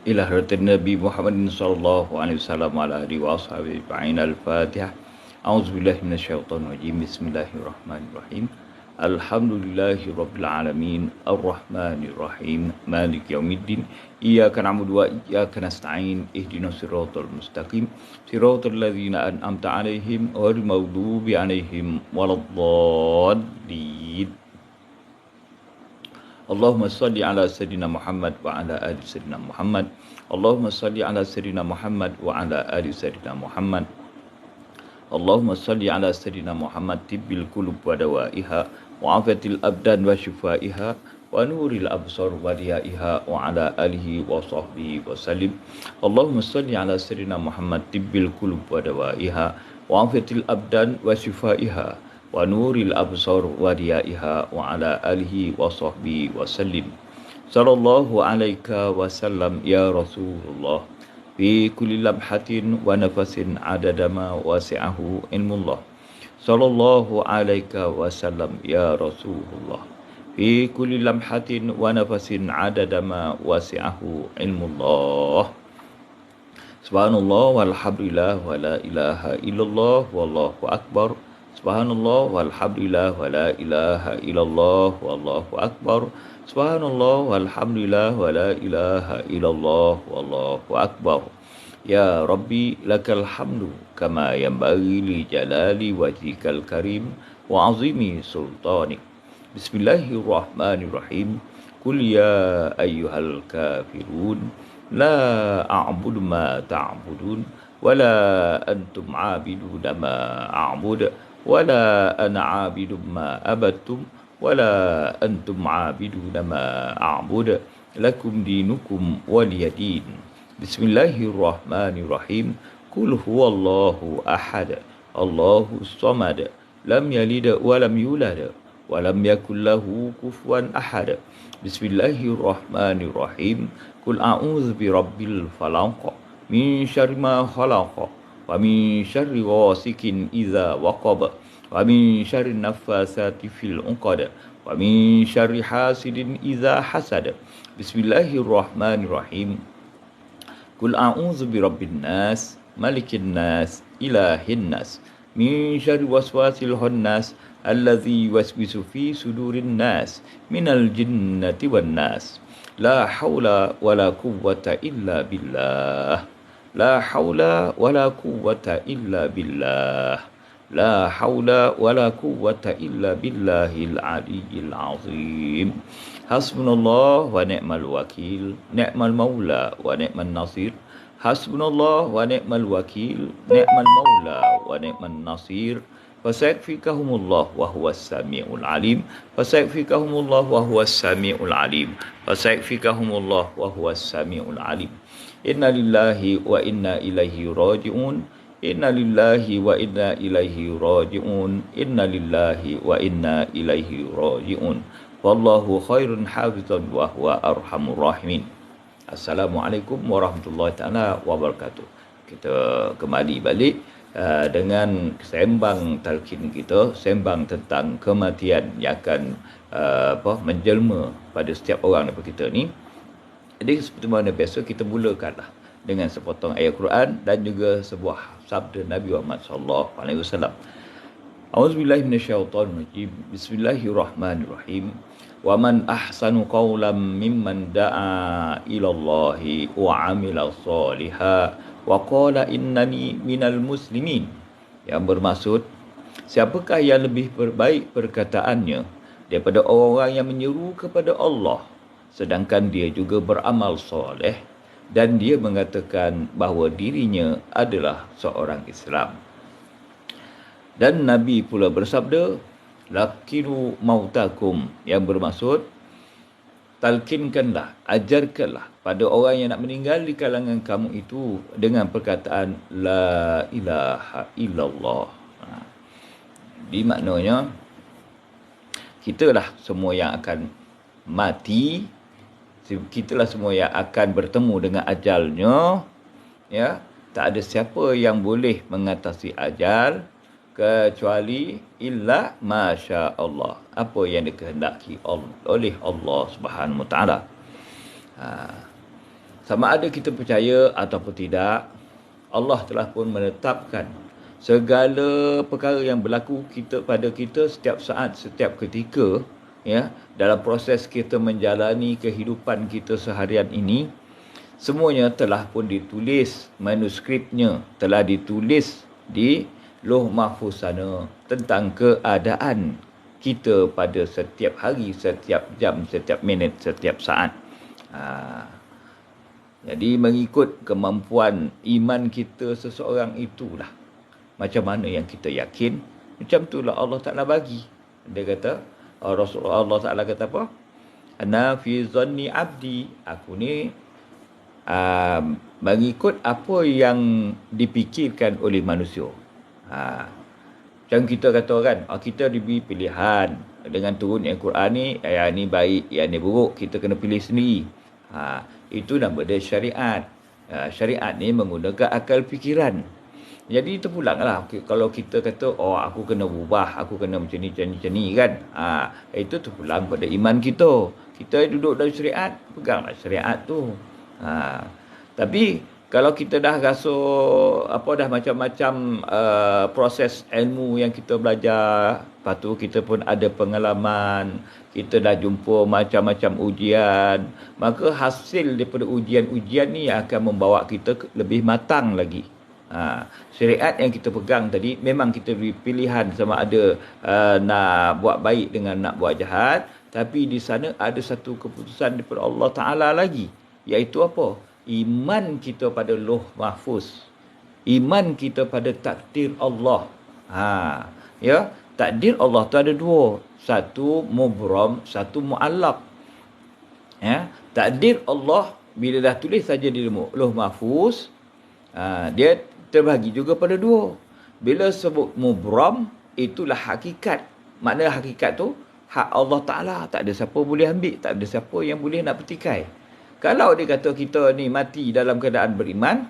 إلى حضرة النبي محمد صلى الله عليه وسلم وعلى آله وأصحابه أجمعين. الفاتحة. أعوذ بالله من الشيطان الرجيم. بسم الله الرحمن الرحيم. الحمد لله رب العالمين الرحمن الرحيم مالك يوم الدين إياك نعبد وإياك نستعين اهدنا الصراط المستقيم صراط الذين أنعمت عليهم غير المغضوب عليهم ولا الضالين. اللهم صل على سيدنا محمد وعلى آل سيدنا محمد. اللهم صل على سيدنا محمد وعلى آل سيدنا محمد. اللهم صل على سيدنا محمد طب القلوب ودوائها وعافية الأبدان وشفائها ونور الأبصار وضيائها وعلى آله وصحبه وسلم. اللهم صل على سيدنا محمد طب القلوب ودوائها وعافية الأبدان وشفائها ونور الأبصار وضيائها وعلى آله وصحبه وسلم. صلى الله عليك وسلم يا رسول الله في كل لمحة ونفس عدد ما وسعه علم الله. صلى الله عليك وسلم يا رسول الله في كل لمحة ونفس عدد ما وسعه علم الله. Subhanallah walhamdulillah wa la ilaha illallah wallahu akbar. Subhanallah walhamdulillah wa la ilaha illallah wallahu akbar. Subhanallah walhamdulillah wa la ilaha illallah wallahu akbar. Ya Rabbi lakal hamdu kama yanbaghi li jalali wajhikal karim wa azimi sultanik. Bismillahirrahmanirrahim. Qul ya ayyuhal kafirun la a'budu ma ta'budun wala antum 'abiduna ma a'budu wala ana 'abidu ma abattum wala antum 'abiduna ma a'budu lakum dinukum waliyadin. Bismillahirrahmanirrahim. Qul huwallahu ahad Allahu samad lam yalid wa lam yulad wa lam yakul lahu kufuwan ahad. Bismillahirrahmanirrahim. Qul a'udzu birabbil falaq min syarri ma khalaq wa min syarri ghasikin idza waqab wa min syarri naffasati fil 'uqad wa min syarri hasidin idza hasad. Bismillahirrahmanirrahim. Qul a'udzu birabbin nas malikin nas ilahin nas min syarri waswasil khannas allazi yuwaswisu fi sudurin nas minal jinnati wan nas. La haula wala quwwata illa billah. La haula wala quwwata illa billah. La haula wala quwwata illa billahil aliyyil azim. Hasbunallah wa ni'mal wakil, ni'mal maula wa ni'man nasir. Hasbunallah wa ni'mal wakil, ni'mal maula wa ni'man nasir. Fasayakfikahumullah wa huwas samiul alim. Fasayakfikahumullah wa huwas samiul alim. Fasayakfikahumullah wa huwas samiul alim. Inna lillahi wa inna ilaihi raji'un. Inna lillahi wa inna ilaihi raji'un. Inna lillahi wa inna ilaihi raji'un. Wallahu khairun hafizan wa huwa arhamur rahimin. Assalamualaikum warahmatullahi taala wabarakatuh. Kita kembali balik dengan sembang talqin kita, sembang tentang kematian yang akan menjelma pada setiap orang daripada kita ni. Jadi seperti mana biasa, kita mulakanlah dengan sepotong ayat Quran dan juga sebuah sabda Nabi Muhammad sallallahu alaihi wasallam. A'udzubillahi minasyaitonirrajim. Bismillahirrahmanirrahim. Wa man ahsanu qawlan mimman da'a ilallahi wa 'amila shalihan wa qala innani minal muslimin. Yang bermaksud, siapakah yang lebih baik perkataannya daripada orang-orang yang menyeru kepada Allah sedangkan dia juga beramal soleh dan dia mengatakan bahawa dirinya adalah seorang Islam. Dan Nabi pula bersabda, lakinu mautakum, yang bermaksud talkinkanlah, ajarkanlah pada orang yang nak meninggal di kalangan kamu itu dengan perkataan la ilaha illallah. Di maknanya kitalah semua yang akan mati, kitalah semua yang akan bertemu dengan ajalnya, ya. Tak ada siapa yang boleh mengatasi ajal kecuali illa masya Allah, apa yang dikehendaki oleh Allah Subhanahu Wa Taala. Sama ada kita percaya ataupun tidak, Allah telah pun menetapkan segala perkara yang berlaku pada kita setiap saat, setiap ketika, ya, dalam proses kita menjalani kehidupan kita seharian ini, semuanya telah pun ditulis, manuskripnya telah ditulis di Lauh Mahfuz sana tentang keadaan kita pada setiap hari, setiap jam, setiap minit, setiap saat. Jadi mengikut kemampuan iman kita seseorang itulah macam mana yang kita yakin, macam itulah Allah Ta'ala bagi. Dia kata, Rasulullah Allah Ta'ala kata apa? Ana fi zanni abdi. Aku ni mengikut apa yang dipikirkan oleh manusia. Macam kita kata kan, kita diberi pilihan dengan turun Al-Quran ni, yang ni baik, yang ni buruk, kita kena pilih sendiri. Itu nama dia syariat. Syariat ni menggunakan akal fikiran. Jadi terpulanglah kalau kita kata, aku kena berubah, aku kena macam ni kan. Itu terpulang pada iman kita. Kita duduk dalam syariat, peganglah syariat tu. Tapi kalau kita dah rasa dah macam-macam proses ilmu yang kita belajar, lepas tu kita pun ada pengalaman, kita dah jumpa macam-macam ujian, maka hasil daripada ujian-ujian ni akan membawa kita lebih matang lagi. Syariat yang kita pegang tadi memang kita beri pilihan sama ada nak buat baik dengan nak buat jahat, tapi di sana ada satu keputusan daripada Allah Ta'ala lagi, iaitu apa? Iman kita pada Lauh Mahfuz, iman kita pada takdir Allah. Ya, takdir Allah tu ada dua, satu mubram, satu muallaq. Ya, takdir Allah bila dah tulis saja di Lauh Mahfuz, dia terbagi juga pada dua. Bila sebut mubram, itulah hakikat. Makna hakikat tu hak Allah Ta'ala, tak ada siapa boleh ambil, tak ada siapa yang boleh nak petikai. Kalau dia kata kita ni mati dalam keadaan beriman,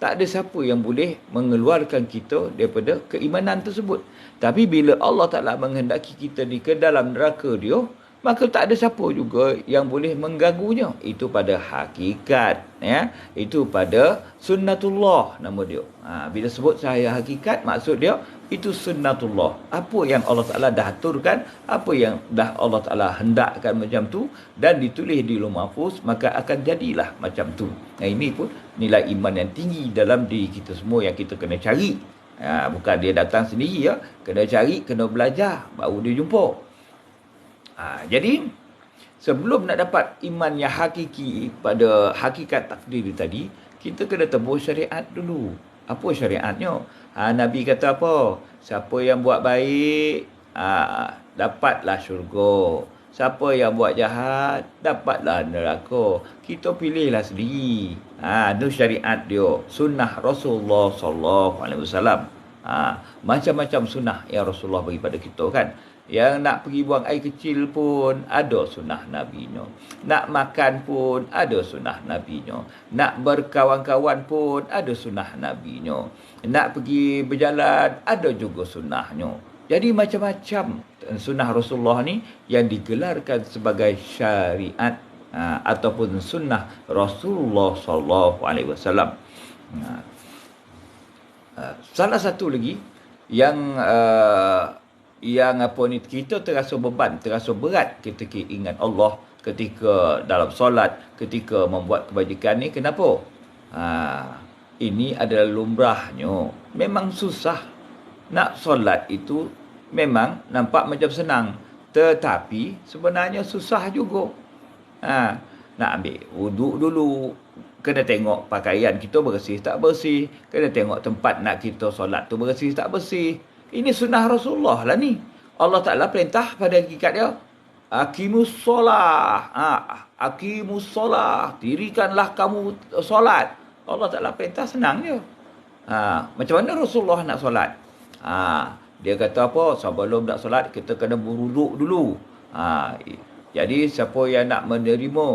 tak ada siapa yang boleh mengeluarkan kita daripada keimanan tersebut. Tapi bila Allah Ta'ala menghendaki kita ke dalam neraka dia, maka tak ada siapa juga yang boleh mengganggunya. Itu pada hakikat, ya. Itu pada sunnatullah nama dia. Bila sebut saya hakikat, maksud dia itu sunnatullah. Apa yang Allah Ta'ala dah aturkan, apa yang dah Allah Ta'ala hendakkan macam tu dan ditulis di Lauh Mahfuz, maka akan jadilah macam tu. Ini pun nilai iman yang tinggi dalam diri kita semua yang kita kena cari. Bukan dia datang sendiri, ya. Kena cari, kena belajar, baru dia jumpa. Jadi sebelum nak dapat iman yang hakiki pada hakikat takdir tadi, kita kena tembus syariat dulu. Apa syariatnya? Nabi kata apa? Siapa yang buat baik, dapatlah syurga. Siapa yang buat jahat, dapatlah neraka. Kita pilihlah sendiri. Itu syariat dia. Sunnah Rasulullah SAW. Macam-macam sunnah yang Rasulullah bagi pada kita kan. Yang nak pergi buang air kecil pun ada sunnah Nabi-nya. Nak makan pun ada sunnah Nabi-nya. Nak berkawan-kawan pun ada sunnah Nabi-nya. Nak pergi berjalan ada juga sunnahnya. Jadi macam-macam sunnah Rasulullah ni yang digelarkan sebagai syariat ataupun sunnah Rasulullah SAW. Salah satu lagi yang kita terasa beban, terasa berat ketika ingat Allah, ketika dalam solat, ketika membuat kebajikan ni. Kenapa? Ini adalah lumrahnya. Memang susah. Nak solat itu memang nampak macam senang, tetapi sebenarnya susah juga. Nak ambil wuduk dulu, kena tengok pakaian kita bersih tak bersih, kena tengok tempat nak kita solat tu bersih tak bersih. Ini sunnah Rasulullah lah ni. Allah Ta'ala perintah pada hakikat dia, Aqimus solah. Aqimus solah. Dirikanlah kamu solat. Allah Ta'ala perintah, senang je. Macam mana Rasulullah nak solat? Dia kata apa? Sebelum nak solat, kita kena berwuduk dulu. Jadi, siapa yang nak menerima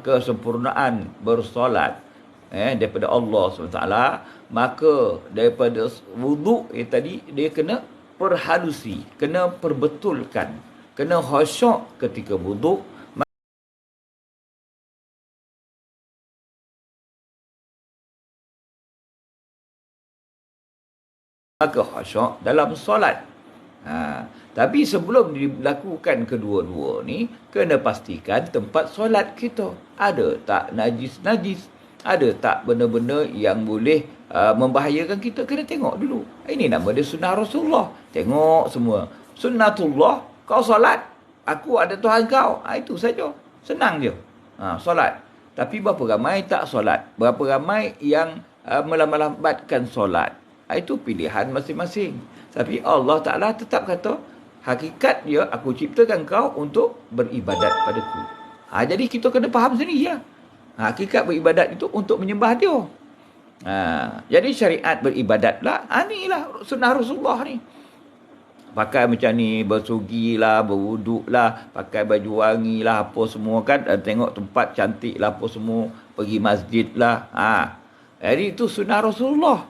kesempurnaan bersolat daripada Allah SWT, maka daripada wuduk tadi, dia kena perhalusi, kena perbetulkan, kena khusyuk ketika wuduk. maka khusyuk dalam solat. Tapi sebelum dilakukan kedua-dua ni, kena pastikan tempat solat kita ada tak najis-najis, ada tak benda-benda yang boleh membahayakan kita. Kena tengok dulu. Ini nama dia sunnah Rasulullah. Tengok semua. Sunnatullah, kau solat, aku ada Tuhan kau. Itu saja. Senang je. Solat. Tapi berapa ramai tak solat? Berapa ramai yang melambatkan solat? Itu pilihan masing-masing. Tapi Allah Ta'ala tetap kata, hakikat dia, aku ciptakan kau untuk beribadat padaku. Jadi kita kena faham sendiri ya. Hakikat beribadat itu untuk menyembah dia. Jadi syariat beribadat lah. Inilah sunnah Rasulullah ni. Pakai macam ni, bersugi lah, berwuduk lah, pakai baju wangi lah, apa semua kan. Tengok tempat cantik lah, apa semua. Pergi masjid lah. Jadi itu sunnah Rasulullah.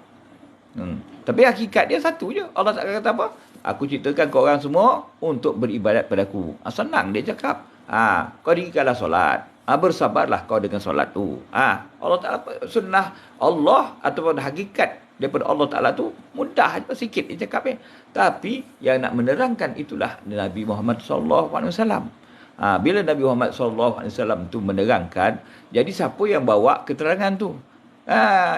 Tapi hakikat dia satu je. Allah tak kata apa? Aku ciptakan korang semua untuk beribadat padaku. Senang dia cakap. Kau dirikanlah solat. Bersabarlah kau dengan solat tu. Allah Ta'ala, sunnah Allah ataupun hakikat daripada Allah Ta'ala tu mudah sikit dia cakap. Tapi yang nak menerangkan itulah Nabi Muhammad SAW. Bila Nabi Muhammad SAW tu menerangkan, jadi siapa yang bawa keterangan tu?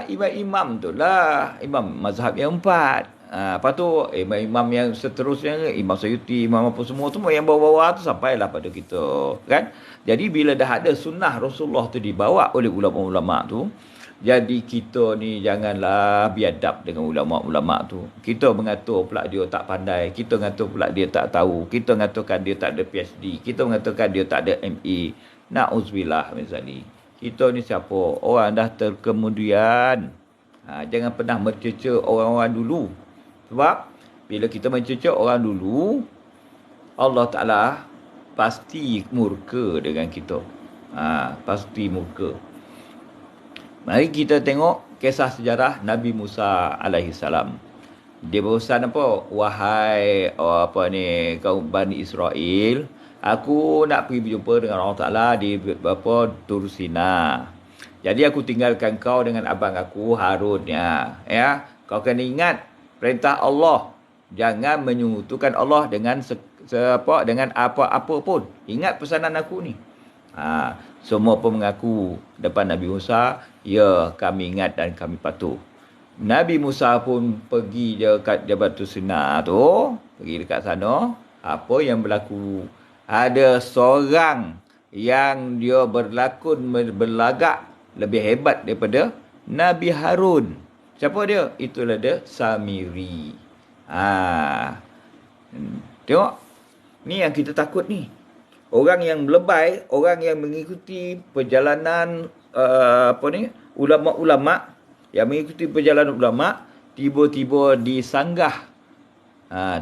Imam tu lah, imam mazhab yang 4. Lepas tu imam yang seterusnya, Imam Sayuti, imam apa semua yang bawa-bawa tu sampailah pada kita kan. Jadi bila dah ada sunnah Rasulullah tu dibawa oleh ulama-ulama tu, jadi kita ni janganlah biadab dengan ulama-ulama tu. Kita mengatur pula dia tak pandai, kita mengatur pula dia tak tahu, kita mengatakan dia tak ada PhD, kita mengatakan dia tak ada MA. Na'udzubillah min zalik. Kita ni siapa? Orang dah terkemudian. Jangan pernah mencerca orang-orang dulu. Sebab bila kita mencerca orang dulu, Allah Ta'ala pasti murka dengan kita. Pasti murka. Mari kita tengok kisah sejarah Nabi Musa alaihissalam. Dia berusaha apa? Wahai kaum Bani Israel, aku nak pergi berjumpa dengan Allah Ta'ala di Tur Sina. Jadi aku tinggalkan kau dengan abang aku Harun ya. Kau kena ingat perintah Allah. Jangan menyekutukan Allah dengan dengan apa-apa pun. Ingat pesanan aku ni. Semua pun mengaku depan Nabi Musa, ya kami ingat dan kami patuh. Nabi Musa pun pergi je kat Jabatul Sina tu, pergi dekat sana. Apa yang berlaku? Ada seorang yang dia berlagak lebih hebat daripada Nabi Harun. Siapa dia? Itulah dia Samiri. Tengok. Ni yang kita takut ni. Orang yang lebay, orang yang mengikuti perjalanan ulama-ulama, yang mengikuti perjalanan ulama, tiba-tiba disanggah.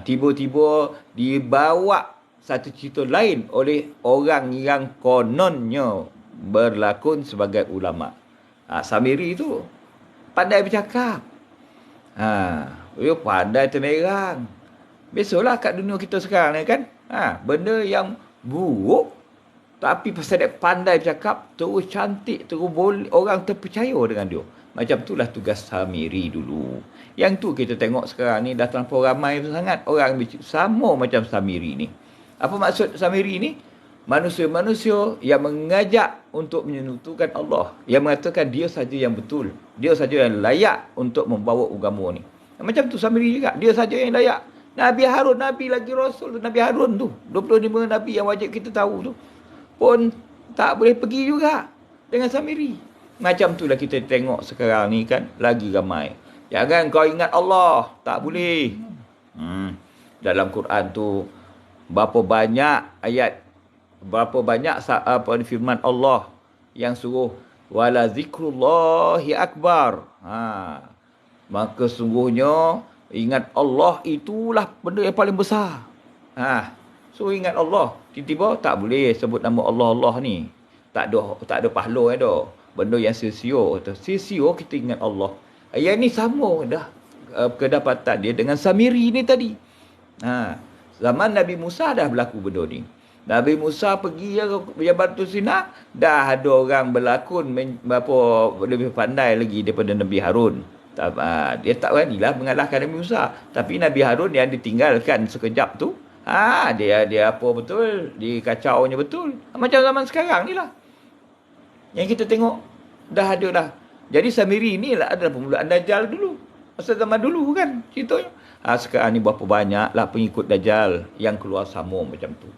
Tiba-tiba dibawa satu cerita lain oleh orang yang kononnya berlakon sebagai ulama. Samiri itu pandai bercakap. Dia pandai ternerang. Biasalah kat dunia kita sekarang ni kan. Benda yang buruk, tapi pasal dia pandai bercakap, terus cantik, terus boleh orang terpercaya dengan dia. Macam itulah tugas Samiri dulu. Yang tu kita tengok sekarang ni dah terlampau ramai sangat orang sama macam Samiri ni. Apa maksud Samiri ni? Manusia-manusia yang mengajak untuk menyentuhkan Allah, yang mengatakan dia saja yang betul, dia saja yang layak untuk membawa agama ni. Macam tu Samiri juga, dia saja yang layak. Nabi Harun, Nabi lagi Rasul, Nabi Harun tu 25 Nabi yang wajib kita tahu tu pun tak boleh pergi juga dengan Samiri. Macam tu lah kita tengok sekarang ni kan, lagi ramai. Jangan kau ingat Allah, tak boleh. Dalam Quran tu berapa banyak ayat, berapa banyak firman Allah yang suruh wala zikrullahi akbar. Maka sungguhnya ingat Allah itulah benda yang paling besar. So ingat Allah. Tiba-tiba tak boleh sebut nama Allah ni. Tak ada pahala dah. Benda yang sia-sia. Sia-sia kita ingat Allah. Yang ni sama dah kedapatan dia dengan Samiri ni tadi. Zaman Nabi Musa dah berlaku benda ni. Nabi Musa pergi ke Jabatul Sina, dah ada orang berlakon lebih pandai lagi daripada Nabi Harun. Dia tak beranilah mengalahkan Nabi Musa. Tapi Nabi Harun yang ditinggalkan sekejap tu, dia apa betul, dikacaunya betul. Macam zaman sekarang ni lah. Yang kita tengok, dah ada dah. Jadi Samiri ni lah adalah permulaan Dajjal dulu. Masa zaman dulu kan, ceritanya. Sekarang ni berapa banyak lah pengikut Dajjal yang keluar sama macam tu.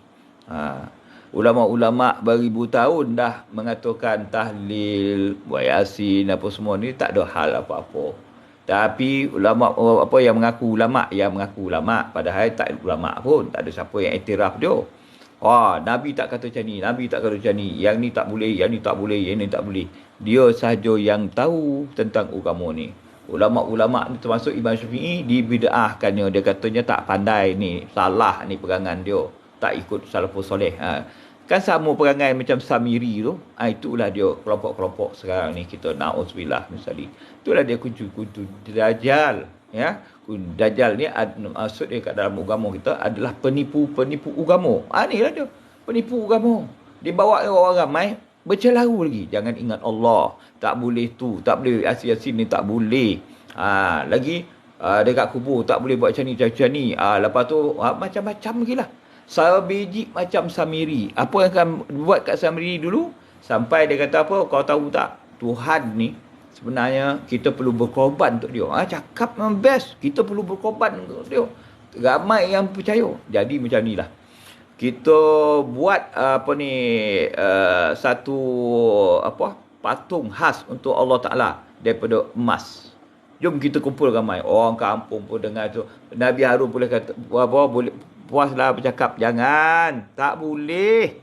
Ulama-ulama beribu tahun dah mengatakan tahlil, buat yasin, apa semua ni tak ada hal apa-apa. Tapi ulama apa yang mengaku ulama, padahal tak ulama pun, tak ada siapa yang iktiraf dia. Nabi tak kata macam ni, Nabi tak kata macam ni, yang ni tak boleh, yang ni tak boleh, yang ni tak boleh. Dia sahaja yang tahu tentang agama ni. Ulama-ulama ni termasuk Imam Syafi'i dibid'ahkannya, dia katanya tak pandai ni, salah ni pegangan dia, tak ikut salafus soleh. Kan sama perangai macam Samiri tu. Itulah dia kelompok-kelompok sekarang ni, kita na'udzubillah misalnya. Itulah dia kuncu-kuncu Dajjal. Ya, Dajjal ni maksud dia kat dalam agama kita adalah penipu-penipu agama. Inilah dia, penipu agama. Dibawa orang ramai bercelaru lagi. Jangan ingat Allah, tak boleh tu, tak boleh yasin ni, tak boleh. Lagi dekat kubur tak boleh buat macam ni. Lepas tu macam-macam lagi lah. Sebiji macam Samiri. Apa yang akan buat kat Samiri dulu? Sampai dia kata apa? Kau tahu tak? Tuhan ni sebenarnya kita perlu berkorban untuk dia. Cakap memang best. Kita perlu berkorban untuk dia. Ramai yang percaya. Jadi macam ni lah. Kita buat satu patung khas untuk Allah Ta'ala daripada emas. Jom kita kumpul ramai. Orang kampung pun dengar tu. Nabi Harun boleh kata boleh puaslah bercakap, jangan, tak boleh.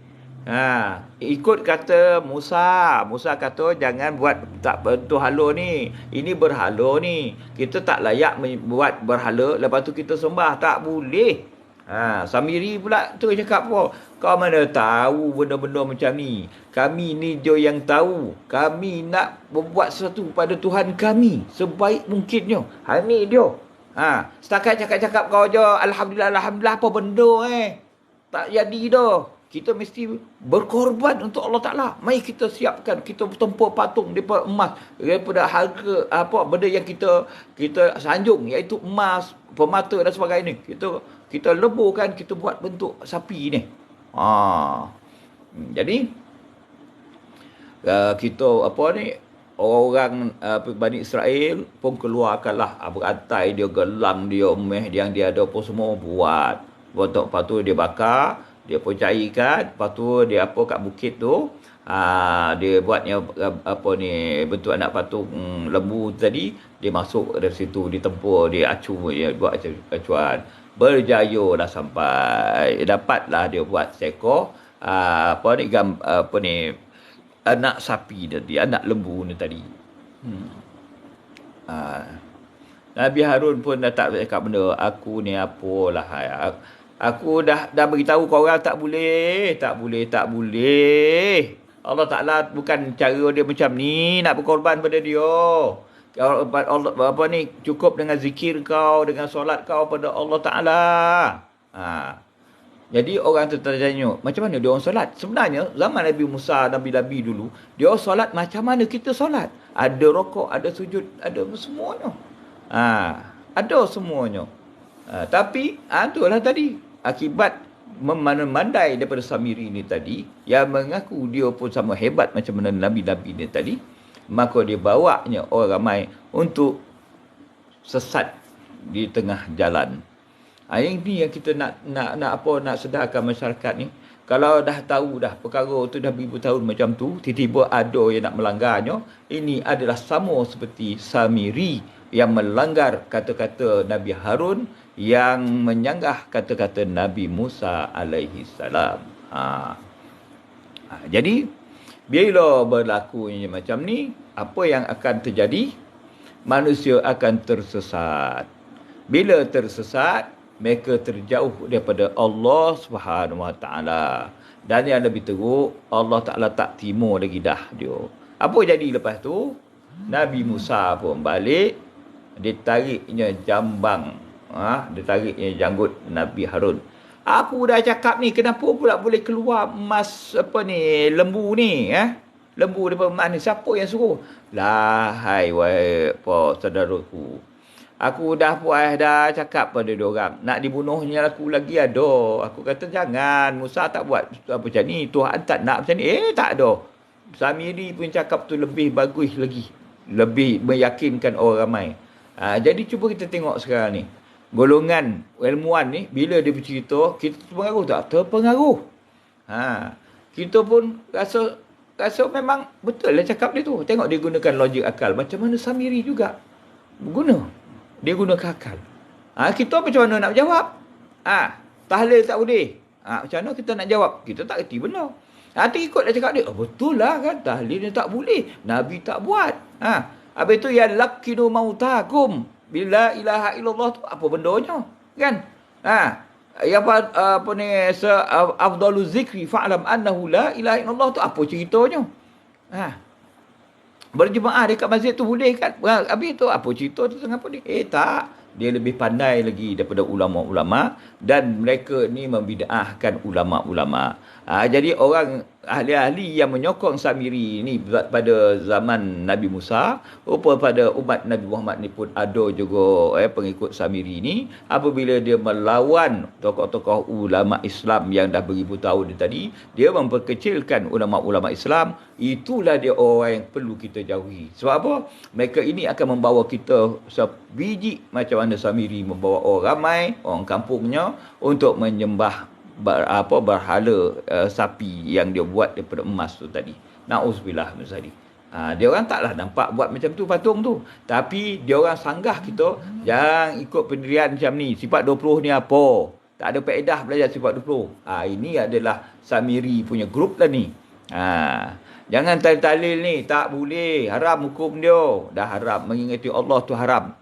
Ikut kata Musa kata jangan buat tak bentuk hala ni, ini berhala ni, kita tak layak buat berhala lepas tu kita sembah, tak boleh. Samiri pula tu cakap apa, kau mana tahu benda-benda macam ni, kami ni je yang tahu, kami nak membuat sesuatu pada Tuhan kami sebaik mungkinnya. Ni dia. Setakat cakap-cakap kau je, Alhamdulillah, apa benda tak jadi dah. Kita mesti berkorban untuk Allah Ta'ala. Mari kita siapkan, kita tempur patung daripada emas, daripada harga benda yang kita sanjung, iaitu emas, permata dan sebagainya. Kita leburkan, kita buat bentuk sapi ni. Jadi kita orang Bani Israel pun keluarkanlah berantai dia, gelang dia, meh yang dia ada apa semua buat. Lepas tu dia bakar, dia pun cairkan, lepas tu dia kat bukit tu, dia buatnya bentuk anak patung lembu tadi, dia masuk dari situ, ditempur, dia acu, dia buat acuan. Berjaya dah sampai, dapatlah dia buat seekor anak sapi tadi, anak lembu ni tadi. Nabi Harun pun dah tak cakap benda, aku ni apalah. Aku dah beritahu kau orang tak boleh. Allah Ta'ala bukan cara dia macam ni, nak berkorban pada dia. Allah cukup dengan zikir kau, dengan solat kau pada Allah Ta'ala. Jadi orang tertanya, macam mana dia orang solat? Sebenarnya zaman Nabi Musa, Nabi-Nabi dulu, dia orang solat macam mana kita solat. Ada rokok, ada sujud, ada semuanya. Ada semuanya. Tapi itulah tadi, akibat memandai daripada Samiri ni tadi, yang mengaku dia pun sama hebat macam mana Nabi-Nabi ni tadi, maka dia bawanya orang ramai untuk sesat di tengah jalan. Ini yang kita nak sedarkan masyarakat ni. Kalau dah tahu dah perkara tu dah beribu tahun macam tu, tiba-tiba ada yang nak melanggarnya, ini adalah sama seperti Samiri yang melanggar kata-kata Nabi Harun, yang menyanggah kata-kata Nabi Musa alaihi salam. Jadi bila berlakunya macam ni, apa yang akan terjadi? Manusia akan tersesat. Bila tersesat, mereka terjauh daripada Allah Subhanahu Wa Taala. Dan yang lebih teruk, Allah Taala tak timur lagi dah dia. Apa jadi lepas tu? Nabi Musa pun balik, ditariknya jambang, ditariknya janggut Nabi Harun. Aku dah cakap ni, kenapa pula boleh keluar emas lembu ni, Lembu daripada emas ni. Siapa yang suruh? Lahai, wahai apa saudaraku. Aku dah puas dah cakap pada diorang. Nak dibunuhnya aku lagi ada. Aku kata jangan. Musa tak buat apa macam ni. Tuhan tak nak macam ni. Tak ada. Samiri pun cakap tu lebih bagus lagi. Lebih meyakinkan orang ramai. Jadi cuba kita tengok sekarang ni. Golongan ilmuwan ni, bila dia bercerita, kita terpengaruh tak? Terpengaruh. Kita pun rasa memang betul lah cakap dia tu. Tengok dia gunakan logik akal. Macam mana Samiri juga guna. Dia guna akal. Kita macam mana nak jawab? Tahlil tak boleh. Macam mana kita nak jawab? Kita tak kerti benar. Terikut dah cakap dia. Betul lah kan. Tahlil dia tak boleh. Nabi tak buat. Habis tu ya lakinu mautakum. Bila ilaha illallah tu apa bendanya? Kan? Ya apa ni afdalu zikri fa'lam annahu la ilaha illallah tu apa ceritanya? Berjemaah dekat masjid tu boleh kan? Habis tu apa cerita tu tengah apa ni? Tak. Dia lebih pandai lagi daripada ulama-ulama dan mereka ni membid'ahkan ulama-ulama. Jadi orang ahli-ahli yang menyokong Samiri ni pada zaman Nabi Musa, rupa pada umat Nabi Muhammad ni pun ada juga pengikut Samiri ni. Apabila dia melawan tokoh-tokoh ulama Islam yang dah beribu tahun tadi, dia memperkecilkan ulama-ulama Islam. Itulah dia orang yang perlu kita jauhi. Sebab apa? Mereka ini akan membawa kita sebiji macam mana Samiri membawa orang ramai, orang kampungnya untuk menyembah berhala sapi yang dia buat daripada emas tu tadi. Na'udzubillah min zalik. Dia orang taklah nampak buat macam tu patung tu. Tapi dia orang sanggah kita jangan ikut pendirian macam ni. Sifat 20 ni apa? Tak ada faedah belajar sifat 20. Ini adalah Samiri punya grup lah ni. Jangan talil ni, tak boleh. Haram hukum dia. Dah haram. Mengingati Allah tu haram.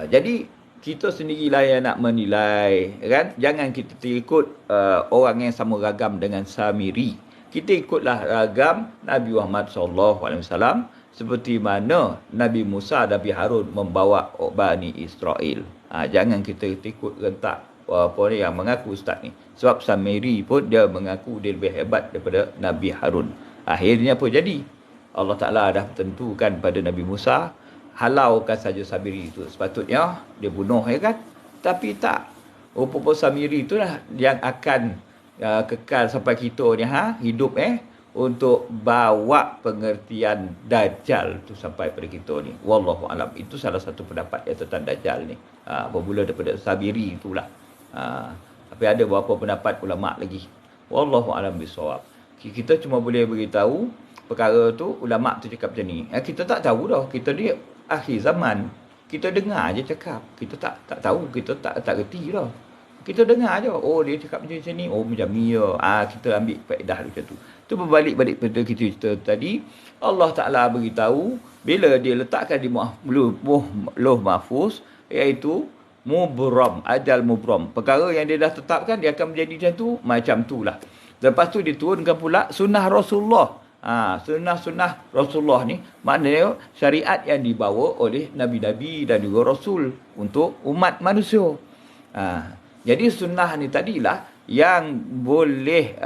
Jadi kita sendirilah yang nak menilai, kan? Jangan kita ikut orang yang sama ragam dengan Samiri. Kita ikutlah ragam Nabi Muhammad SAW seperti mana Nabi Musa dan Nabi Harun membawa Bani Israel. Jangan kita ikut rentak apa ni yang mengaku ustaz ni. Sebab Samiri pun dia mengaku dia lebih hebat daripada Nabi Harun. Akhirnya apa jadi? Allah Ta'ala dah tentukan pada Nabi Musa, halaukan saja Samiri itu. Sepatutnya dia bunuh, ya kan? Tapi tak. Rupa-rupa Samiri itulah yang akan kekal sampai kita ni hidup untuk bawa pengertian Dajjal tu sampai pada kita ni. Wallahu alam. Itu salah satu pendapat yang tentang Dajjal ni. Bermula daripada Samiri itulah. Tapi ada beberapa pendapat ulama lagi. Wallahu alam bisawab. Kita cuma boleh beritahu perkara tu, ulama tu cakap macam ni. Kita tak tahu dah. Kita ni akhir zaman. Kita dengar aje cakap. Kita tak tahu, kita tak reti dah. Kita dengar aje. Oh, dia cakap macam ni. Oh, macam ni ya. Kita ambil faedah macam tu. Tu berbalik-balik pada kita cerita tadi. Allah Ta'ala beritahu bila dia letakkan di Lauh Mahfuz, iaitu mubram, ajal mubram. Perkara yang dia dah tetapkan, dia akan menjadi macam tu lah. Lepas tu diturunkan pula sunnah Rasulullah. Sunnah Rasulullah ni maknanya syariat yang dibawa oleh Nabi-Nabi dan juga Rasul untuk umat manusia. Jadi sunnah ni tadilah yang boleh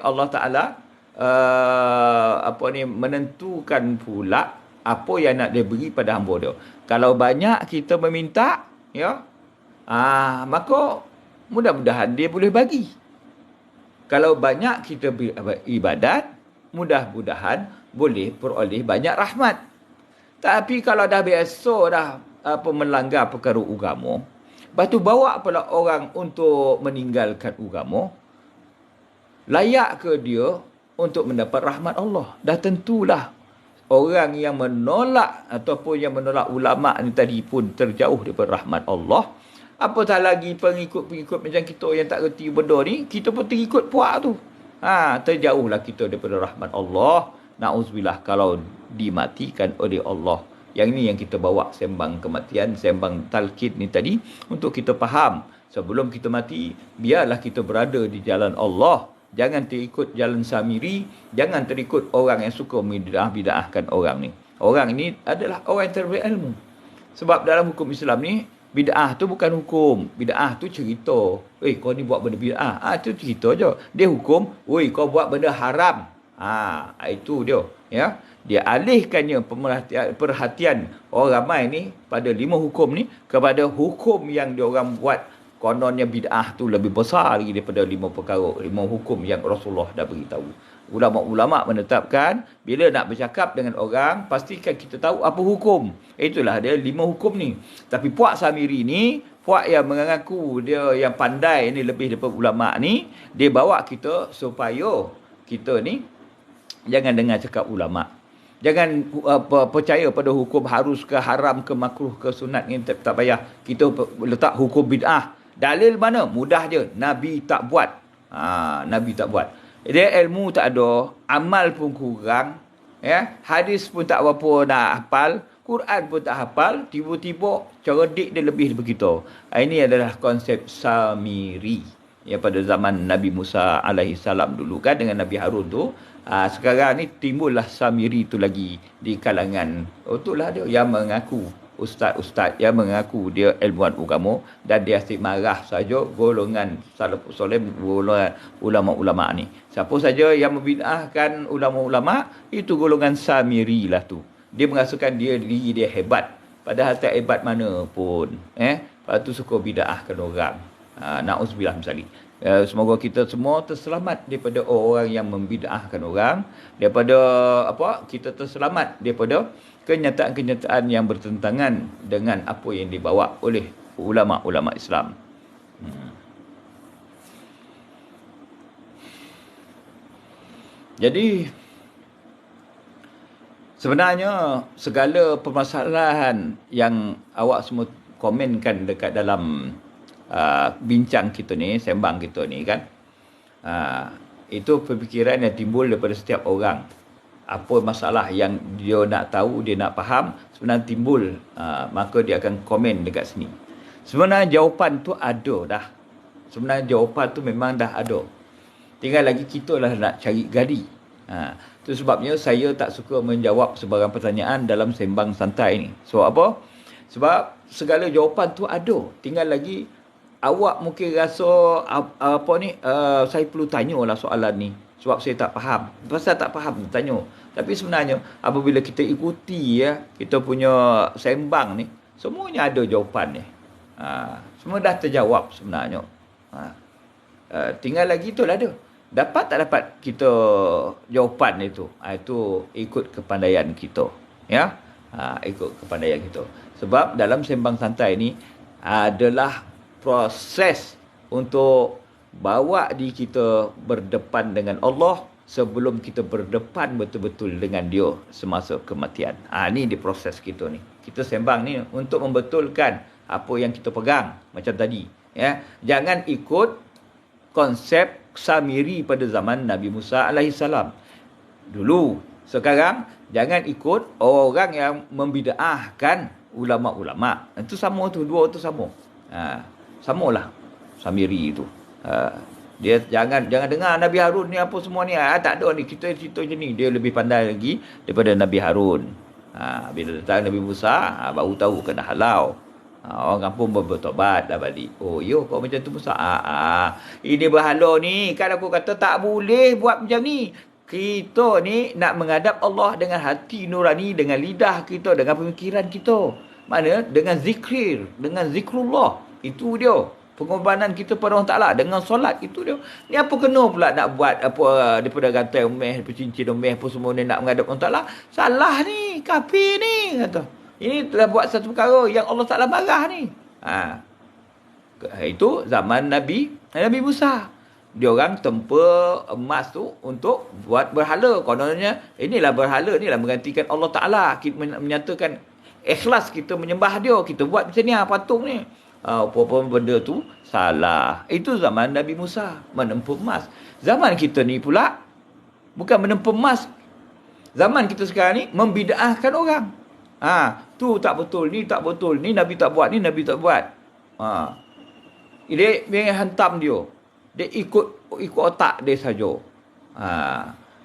Allah Ta'ala menentukan pula apa yang nak dia beri pada hamba dia. Kalau banyak kita meminta, maka mudah-mudahan dia boleh bagi. Kalau banyak kita beribadat, mudah-mudahan boleh peroleh banyak rahmat. Tapi kalau dah biasa dah melanggar perkara agama, lepas tu bawa pula orang untuk meninggalkan agama, layak ke dia untuk mendapat rahmat Allah? Dah tentulah orang yang menolak ataupun yang menolak ulama ni tadi pun terjauh daripada rahmat Allah. Apatah lagi pengikut-pengikut macam kita yang tak reti benda ni, kita pun terikut puak tu. Terjauhlah kita daripada rahmat Allah. Na'udzubillah kalau dimatikan oleh Allah. Yang ini yang kita bawa sembang kematian, sembang talqin ni tadi untuk kita faham. Sebelum kita mati, biarlah kita berada di jalan Allah. Jangan terikut jalan Samiri, jangan terikut orang yang suka bid'ahkan orang ni. Orang ni adalah orang yang berilmu. Sebab dalam hukum Islam ni, bid'ah tu bukan hukum. Bid'ah tu cerita. Kau ni buat benda bid'ah. Itu cerita je. Dia hukum, kau buat benda haram. Itu dia. Ya, dia alihkannya perhatian orang ramai ni pada 5 hukum ni kepada hukum yang dia orang buat. Kononnya bid'ah tu lebih besar lagi daripada 5 perkara, 5 hukum yang Rasulullah dah beritahu. Ulama-ulama menetapkan bila nak bercakap dengan orang pastikan kita tahu apa hukum. Itulah dia 5 hukum ni. Tapi Puak Samiri ni, puak yang mengaku dia yang pandai ni lebih daripada ulama ni, dia bawa kita supaya kita ni jangan dengar cakap ulama. Jangan percaya pada hukum harus ke haram ke makruh ke sunat ni, tak payah. Kita letak hukum bid'ah. Dalil mana? Mudah je. Nabi tak buat. Nabi tak buat. Dia ilmu tak ada, amal pun kurang, ya. Hadis pun tak berapa nak hafal, Quran pun tak hafal, tiba-tiba cara dik dia lebih daripada kita. Ini adalah konsep Samiri. Ya, pada zaman Nabi Musa alaihi salam dulu kan dengan Nabi Harun tu. Sekarang ni timbullah Samiri tu lagi di kalangan. Itulah dia yang mengaku ustaz-ustaz, yang mengaku dia ilmuwan agama dan dia asyik marah saja golongan salafus soleh, golongan ulama-ulama ni. Siapa saja yang membid'ahkan ulama-ulama, itu golongan Samiri lah tu. Dia merasakan diri dia hebat, padahal tak hebat mana pun. Lepas tu suka bid'ahkan orang. Na'udzubillah misalnya. Semoga kita semua terselamat daripada orang yang membid'ahkan orang, daripada kita terselamat daripada kenyataan-kenyataan yang bertentangan dengan apa yang dibawa oleh ulama-ulama Islam. Jadi sebenarnya segala permasalahan yang awak semua komenkan dekat dalam bincang kita ni, sembang kita ni kan, itu pemikiran yang timbul daripada setiap orang. Apa masalah yang dia nak tahu, dia nak faham, sebenarnya timbul, maka dia akan komen dekat sini. Sebenarnya jawapan tu ada dah. Sebenarnya jawapan tu memang dah ada. Tinggal lagi kita lah nak cari gali. Itu sebabnya saya tak suka menjawab sebarang pertanyaan dalam sembang santai ni. Sebab apa? Sebab segala jawapan tu ada. Tinggal lagi awak mungkin rasa saya perlu tanyalah soalan ni sebab saya tak faham. Pasal tak faham tanya. Tapi sebenarnya apabila kita ikuti kita punya sembang ni, semuanya ada jawapan ni. Semua dah terjawab sebenarnya. Tinggal lagi itulah dia. Dapat tak dapat kita jawapan itu? Itu ikut kepandaian kita. Ya? Ikut kepandaian kita. Sebab dalam sembang santai ni adalah proses untuk bawa diri kita berdepan dengan Allah sebelum kita berdepan betul-betul dengan dia semasa kematian. Ni di proses kita ni. Kita sembang ni untuk membetulkan apa yang kita pegang macam tadi. Ya, jangan ikut konsep Samiri pada zaman Nabi Musa alaihissalam dulu. Sekarang jangan ikut orang yang membid'ahkan ulama-ulama. Itu sama tu, dua tu sama. Samalah Samiri itu. Dia jangan dengar Nabi Harun ni apa semua ni. Tak ada ni, kita cerita macam ni. Dia lebih pandai lagi daripada Nabi Harun. Bila datang Nabi Musa, baru tahu kena halau. Orang kampung bertobat dah balik. Oh, yo kau macam tu Musa. Ini berhala ni. Kan aku kata tak boleh buat macam ni. Kita ni nak menghadap Allah dengan hati nurani, dengan lidah kita, dengan pemikiran kita. Mana? Dengan zikir, dengan zikrullah. Itu dia. Pengorbanan kita pada Allah Ta'ala dengan solat, itu dia. Ni apa kena pula nak buat apa daripada rantai umeh, cincin umeh apa semua ni nak menghadap Allah Ta'ala? Salah ni, kafir ni kata. Ini telah buat satu perkara yang Allah Ta'ala marah ni. Itu zaman Nabi Musa. Dia orang tempa emas tu untuk buat berhala. Kononnya inilah berhala, inilah menggantikan Allah Ta'ala. Kita menyatakan ikhlas kita menyembah dia. Kita buat macam ni patung ni. Apa-apa benda tu salah. Itu zaman Nabi Musa menempa emas. Zaman kita ni pula bukan menempa emas. Zaman kita sekarang ni membid'ahkan orang. Tu tak betul, ni tak betul, ni Nabi tak buat, ni Nabi tak buat. Dia hantam dia. Dia ikut otak dia saja.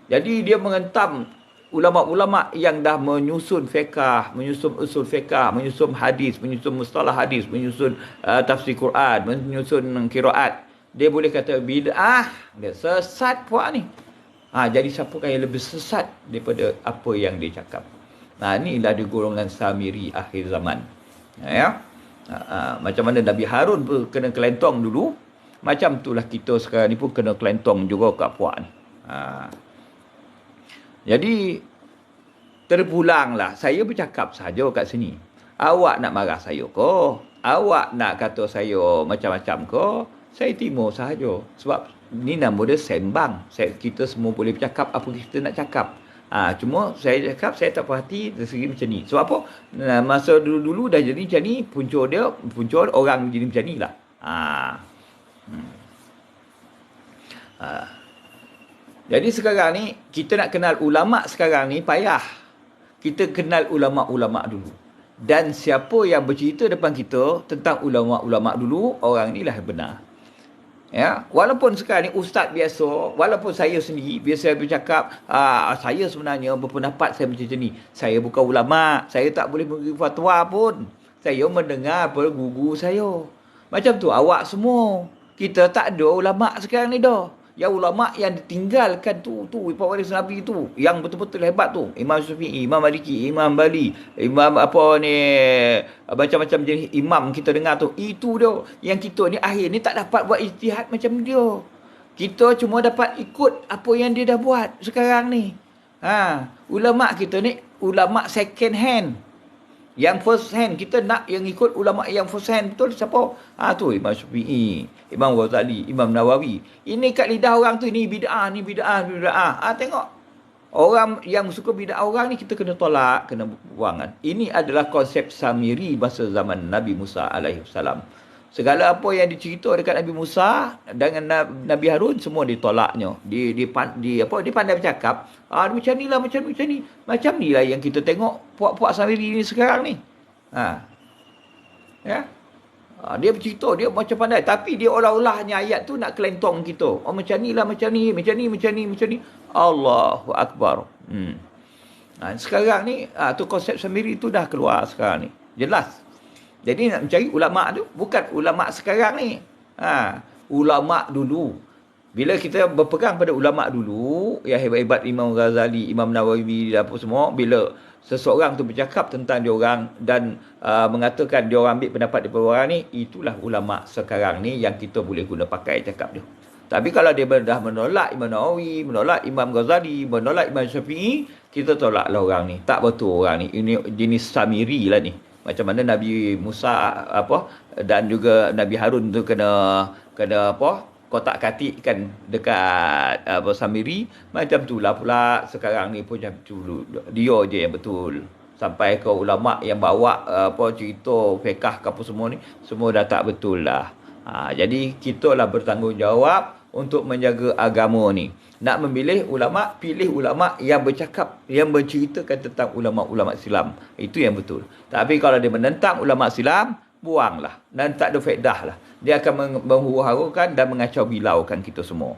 Jadi dia menghentam ulama-ulama yang dah menyusun fiqh, menyusun usul fiqh, menyusun hadis, menyusun mustalah hadis, menyusun tafsir Quran, menyusun qiraat. Dia boleh kata bid'ah, dia sesat puak ni. Jadi siapakah yang lebih sesat daripada apa yang dia cakap. Inilah di golongan Samiri akhir zaman. Macam mana Nabi Harun pun kena kelentong dulu, macam itulah kita sekarang ni pun kena kelentong juga kat puan. Jadi terpulanglah saya bercakap saja kat sini. Awak nak marah saya ke? Awak nak kata saya macam-macam ke? Saya terima sahaja. Sebab ni nama dia sembang. Kita semua boleh bercakap apa kita nak cakap. Cuma saya cakap saya tak perhati dari segi macam ni. Sebab apa? Masa dulu-dulu dah jadi macam ni, punca orang jadi macam ni lah. Jadi sekarang ni kita nak kenal ulama sekarang ni payah. Kita kenal ulama-ulama dulu. Dan siapa yang bercerita depan kita tentang ulama-ulama dulu, orang ni lah benar. Walaupun sekarang ni ustaz biasa, walaupun saya sendiri biasa bercakap, saya sebenarnya berpendapat saya macam ni. Saya bukan ulama, saya tak boleh memberi fatwa pun. Saya mendengar apa guru saya. Macam tu awak semua. Kita tak ada ulama sekarang ni dah. Yang ulama yang ditinggalkan tu para waris Nabi tu, yang betul-betul hebat tu, Imam Syafi'i, Imam Maliki, Imam Bali, Imam apa ni, macam-macam jenis imam kita dengar tu, itu dia. Yang kita ni akhir ni tak dapat buat ijtihad macam dia. Kita cuma dapat ikut apa yang dia dah buat sekarang ni. Ulama kita ni ulama second hand. Yang first hand, kita nak yang ikut ulama yang first hand. Betul siapa? Tu Imam Syafi'i, Imam Ghazali, Imam Nawawi. Ini kat lidah orang tu, ni bid'ah, ni bid'ah, bid'ah. Tengok. Orang yang suka bid'ah orang ni kita kena tolak, kena buang. Ini adalah konsep Samiri masa zaman Nabi Musa alaihissalam. Segala apa yang dicerita dekat Nabi Musa dengan Nabi Harun semua ditolaknya. Dia pandai bercakap. Macam ni lah, macam ni. Macam ni lah yang kita tengok puak-puak Samiri ni sekarang ni. Dia bercerita, dia macam pandai. Tapi dia olah-olahnya ayat tu nak kelentong kita. Macam ni lah, macam ni. Allahu Akbar. Sekarang ni, tu konsep Samiri tu dah keluar sekarang ni. Jelas. Jadi nak mencari ulama' tu, bukan ulama' sekarang ni. Ulama' dulu. Bila kita berpegang pada ulama' dulu, yang hebat-hebat Imam Ghazali, Imam Nawawi, apa semua, bila seseorang tu bercakap tentang diorang dan mengatakan diorang ambil pendapat daripada orang ni, itulah ulama' sekarang ni yang kita boleh guna pakai cakap dia. Tapi kalau dia dah menolak Imam Nawawi, menolak Imam Ghazali, menolak Imam Syafi'i, kita tolaklah orang ni. Tak betul orang ni. Ini jenis Samiri lah ni. Macam mana Nabi Musa dan juga Nabi Harun tu kena kotak-katikkan dekat Samiri, macam itulah pula sekarang ni pun macam tu. Dia je yang betul. Sampai ke ulama yang bawa cerita fiqh ke apa semua ni, semua dah tak betul lah. Jadi kita lah bertanggungjawab untuk menjaga agama ni. Nak memilih ulama', pilih ulama' yang bercakap, yang menceritakan tentang ulama'-ulama' Islam. Itu yang betul. Tapi kalau dia menentang ulama' Islam, buanglah. Dan tak ada faedah lah. Dia akan menghuru-harukan dan mengacau bilaukan kita semua.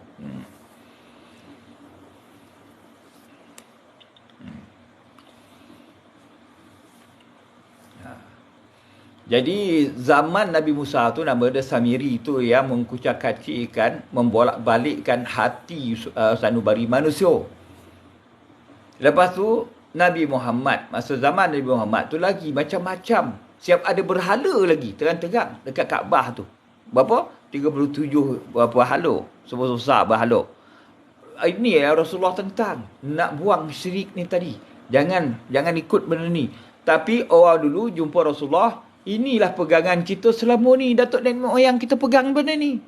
Jadi zaman Nabi Musa tu nama dia Samiri tu yang mengkucak-kacikkan, membolak-balikkan hati sanubari manusia. Lepas tu Nabi Muhammad, masa zaman Nabi Muhammad tu lagi macam-macam. Siap ada berhala lagi terang-terang dekat Kaabah tu. Berapa? 37 berapa hala. Sebesar berhala. Ini yang Rasulullah tentang. Nak buang syirik ni tadi. Jangan ikut benda ni. Tapi orang dulu jumpa Rasulullah, inilah pegangan kita selama ni. Datuk nenek moyang kita pegang benda ni.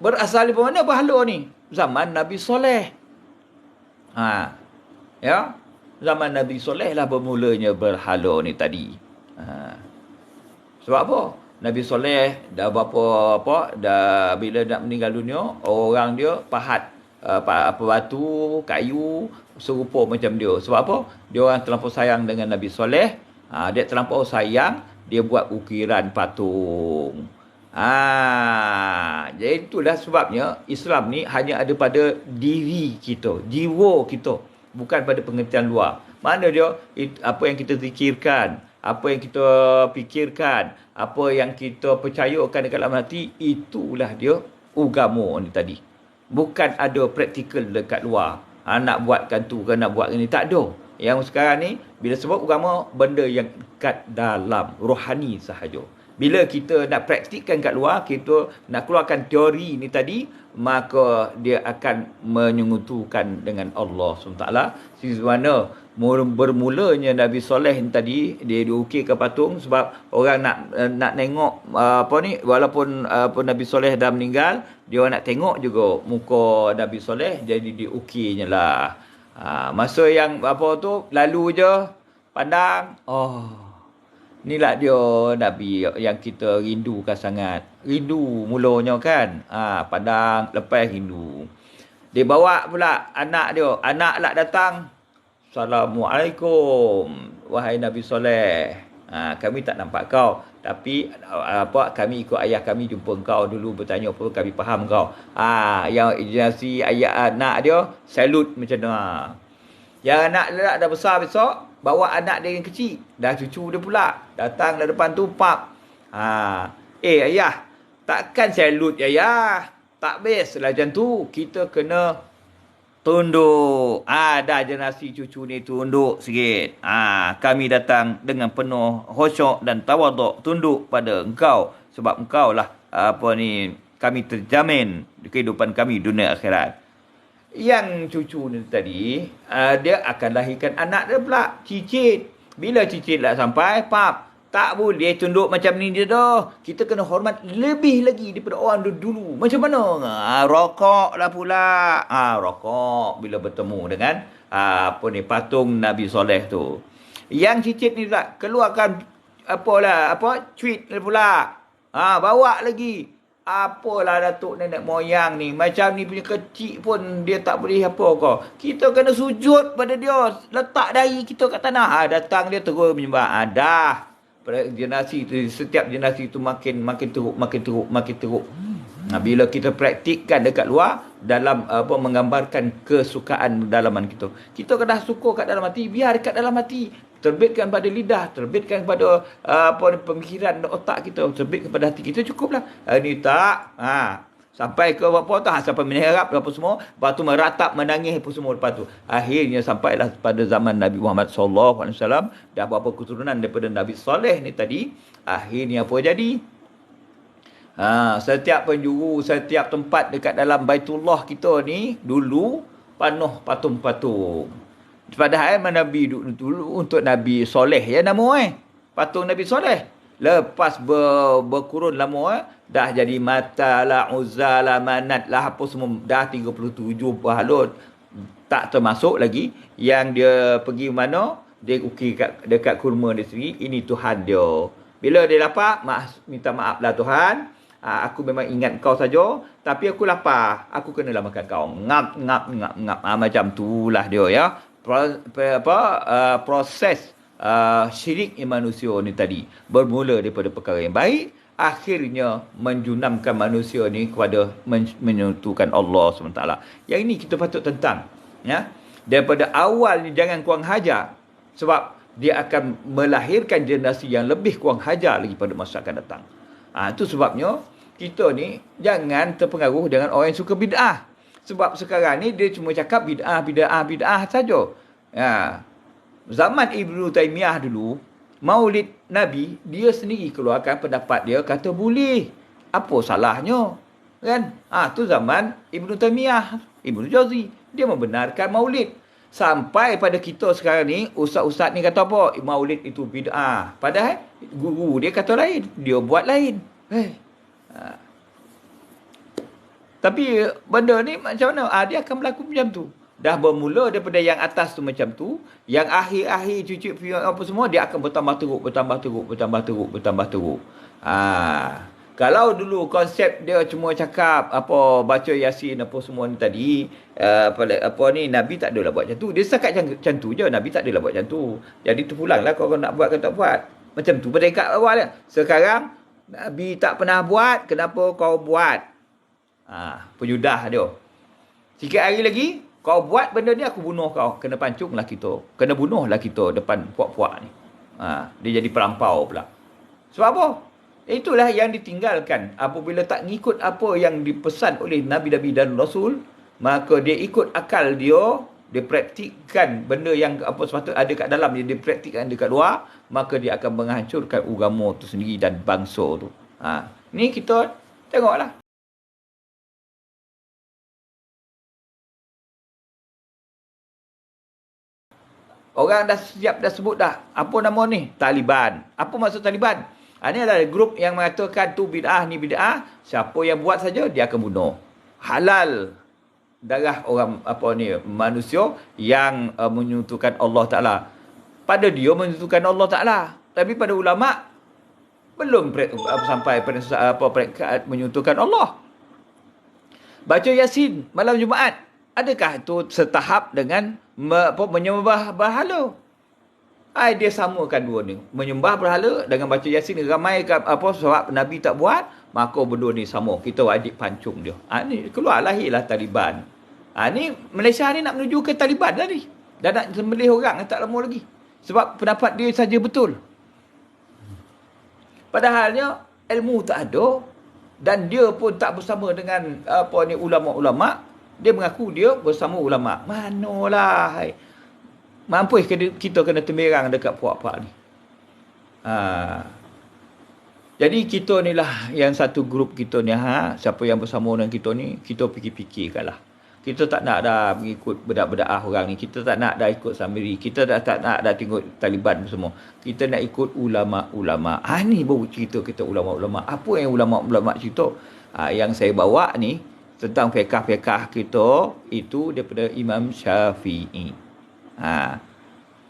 Berasal dari mana berhala ni? Zaman Nabi Soleh. Zaman Nabi Soleh lah bermulanya berhala ni tadi. Sebab apa? Nabi Soleh dah dah bila nak meninggal dunia, orang dia pahat batu, kayu serupa macam dia. Sebab apa? Dia orang terlampau sayang dengan Nabi Soleh. Dia terlampau sayang, dia buat ukiran patung. Jadi itulah sebabnya Islam ni hanya ada pada diri kita, jiwa kita, bukan pada pengertian luar. Mana dia? Apa yang kita zikirkan, apa yang kita fikirkan, apa yang kita percayakan dekat dalam hati, itulah dia agama ni tadi. Bukan ada praktikal dekat luar. Nak buatkan tu ke nak buatkan ni. Tak ada. Yang sekarang ni, bila sebut agama, benda yang dekat dalam rohani sahaja. Bila kita nak praktikkan kat luar, kita nak keluarkan teori ni tadi, maka dia akan menyekutukan dengan Allah SWT. Di mana bermulanya Nabi Soleh ni tadi, dia diukirkan patung sebab orang nak tengok walaupun Nabi Soleh dah meninggal, dia orang nak tengok juga muka Nabi Soleh, jadi diukirnya lah. Masa yang lalu je pandang, inilah dia Nabi yang kita rindukan sangat. Rindu mulanya kan. Pandang lepas rindu. Dia bawa pula anak dia. Anak lah datang. Assalamualaikum wahai Nabi Soleh. Kami tak nampak kau, tapi kami ikut ayah kami jumpa kau dulu, bertanya apa kami faham kau. Yang generasi ayah anak dia salute macam tu. Yang anak dia dah besar besok, bawa anak dia yang kecil, dah cucu dia pula datang dari depan tu, pap. Ayah, takkan salute ayah. Tak best lah macam tu. Kita kena tunduk. Dah generasi cucu ni tunduk sikit. Kami datang dengan penuh khusyuk dan tawaduk, tunduk pada engkau, sebab engkau lah kami terjamin kehidupan kami dunia akhirat. Yang cucu ni tadi, dia akan lahirkan anak dia pula, cicit. Bila cicit lah sampai, pap, tak boleh tunduk macam ni dia dah. Kita kena hormat lebih lagi daripada orang dulu. Macam mana? Rokok lah pula. Rokok bila bertemu dengan patung Nabi Soleh tu. Yang cicit ni pula keluarkan tweet pula. Bawa lagi. Apalah datuk nenek moyang ni, macam ni punya kecil pun dia tak boleh apa kau. Kita kena sujud pada dia, letak dahi kita kat tanah. Datang dia terus menyembah. Dah generasi tu, setiap generasi tu makin teruk. Bila kita praktikkan dekat luar, dalam menggambarkan kesukaan dalaman kita. Kita kena suka kat dalam hati, biar dekat dalam hati. Terbitkan pada lidah, terbitkan pada pemikiran otak kita, terbit kepada hati kita, cukuplah. Ini tak. Sampai ke sampai menyerap apa semua, lepas tu meratap, menangis apa semua lepas tu. Akhirnya sampailah pada zaman Nabi Muhammad SAW, dah berapa keturunan daripada Nabi Soleh ni tadi. Akhirnya apa jadi? Setiap penjuru, setiap tempat dekat dalam Baitullah kita ni dulu penuh patung-patung. Padahal Nabi dulu untuk Nabi Soleh ya nama patung Nabi Soleh. Lepas berkurun lama dah jadi Mata lah, Uzza lah, Manat lah, apa semua dah 37 bahalut. Tak termasuk lagi yang dia pergi mana, dia ukir dekat kurma dia sendiri, ini Tuhan dia. Bila dia dapat, minta maaf lah Tuhan, aku memang ingat kau saja, tapi aku lapar, aku kena makan kau. Ngap. Macam tu lah dia ya. Proses syirik manusia ni tadi bermula daripada perkara yang baik, akhirnya menjunamkan manusia ni kepada menyentuhkan Allah SWT. Yang ini kita patut tentang ya. Daripada awal ni jangan kurang hajar, sebab dia akan melahirkan generasi yang lebih kurang hajar lagi pada masa akan datang. Itu sebabnya kita ni jangan terpengaruh dengan orang yang suka bid'ah. Sebab sekarang ni dia cuma cakap bid'ah saja. Zaman Ibnu Taimiyah dulu, Maulid Nabi, dia sendiri keluarkan pendapat dia, kata boleh. Apa salahnya? Kan? Tu zaman Ibnu Taimiyah, Ibnu Jauzi, dia membenarkan Maulid. Sampai pada kita sekarang ni, ustaz-ustaz ni kata apa? Maulid itu bid'ah. Padahal guru dia kata lain, dia buat lain. Tapi benda ni macam mana? Dia akan berlaku macam tu. Dah bermula daripada yang atas tu macam tu, yang akhir-akhir cuci apa semua, dia akan bertambah teruk. Kalau dulu konsep dia cuma cakap baca Yasin apa semua ni tadi, Nabi tak adalah buat macam tu. Dia setakat macam tu je, Nabi tak adalah buat macam tu. Jadi tu pulanglah kau nak buat ke tak buat. Macam tu pada dekat awal dia. Sekarang Nabi tak pernah buat, kenapa kau buat? Penyudah dia. Sikit hari lagi kau buat benda ni, aku bunuh kau. Kena pancunglah kita. Kena bunuhlah kita depan puak-puak ni. Dia jadi perampau pula. Sebab apa? Itulah yang ditinggalkan. Apabila tak ngikut apa yang dipesan oleh Nabi-Nabi dan Rasul, maka dia ikut akal dia, dia praktikkan benda yang apa sepatutnya ada kat dalam, dia praktikkan dekat luar, maka dia akan menghancurkan agama tu sendiri dan bangsa tu. Ni kita tengoklah. Orang dah siap dah sebut dah. Apa nama ni? Taliban. Apa maksud Taliban? Ini adalah grup yang mengatakan tu bid'ah, ni bid'ah. Siapa yang buat saja, dia akan bunuh. Halal darah orang manusia yang menyentuhkan Allah Ta'ala. Pada dia menyentuhkan Allah Ta'ala. Tapi pada ulama, belum sampai pada menyentuhkan Allah. Baca Yasin malam Jumaat. Adakah itu setahap dengan menyembah berhala? Dia samakan dua ni. Menyembah berhala dengan baca Yasin, ramai sebab Nabi tak buat, maka benda ni sama. Kita wajib pancung dia. Ni keluar lahirlah Taliban. Ni Malaysia ni nak menuju ke Taliban dah ni. Dan nak sembelih orang tak lama lagi. Sebab pendapat dia saja betul. Padahalnya ilmu tak ada dan dia pun tak bersama dengan ulama-ulama. Dia mengaku dia bersama ulama. Manalah. Mampus kita kena temberang dekat puak-puak ni. Jadi kita ni lah yang satu grup kita ni. Siapa yang bersama dengan kita ni, kita fikir-fikirkanlah. Kita tak nak dah mengikut bedak-bedak orang ni. Kita tak nak dah ikut Samiri. Kita tak nak dah tengok Taliban semua. Kita nak ikut ulama-ulama. Ni baru cerita kita ulama-ulama. Apa yang ulama-ulama cerita? Yang saya bawa ni tentang fiqh-fiqh kita itu daripada Imam Syafi'i.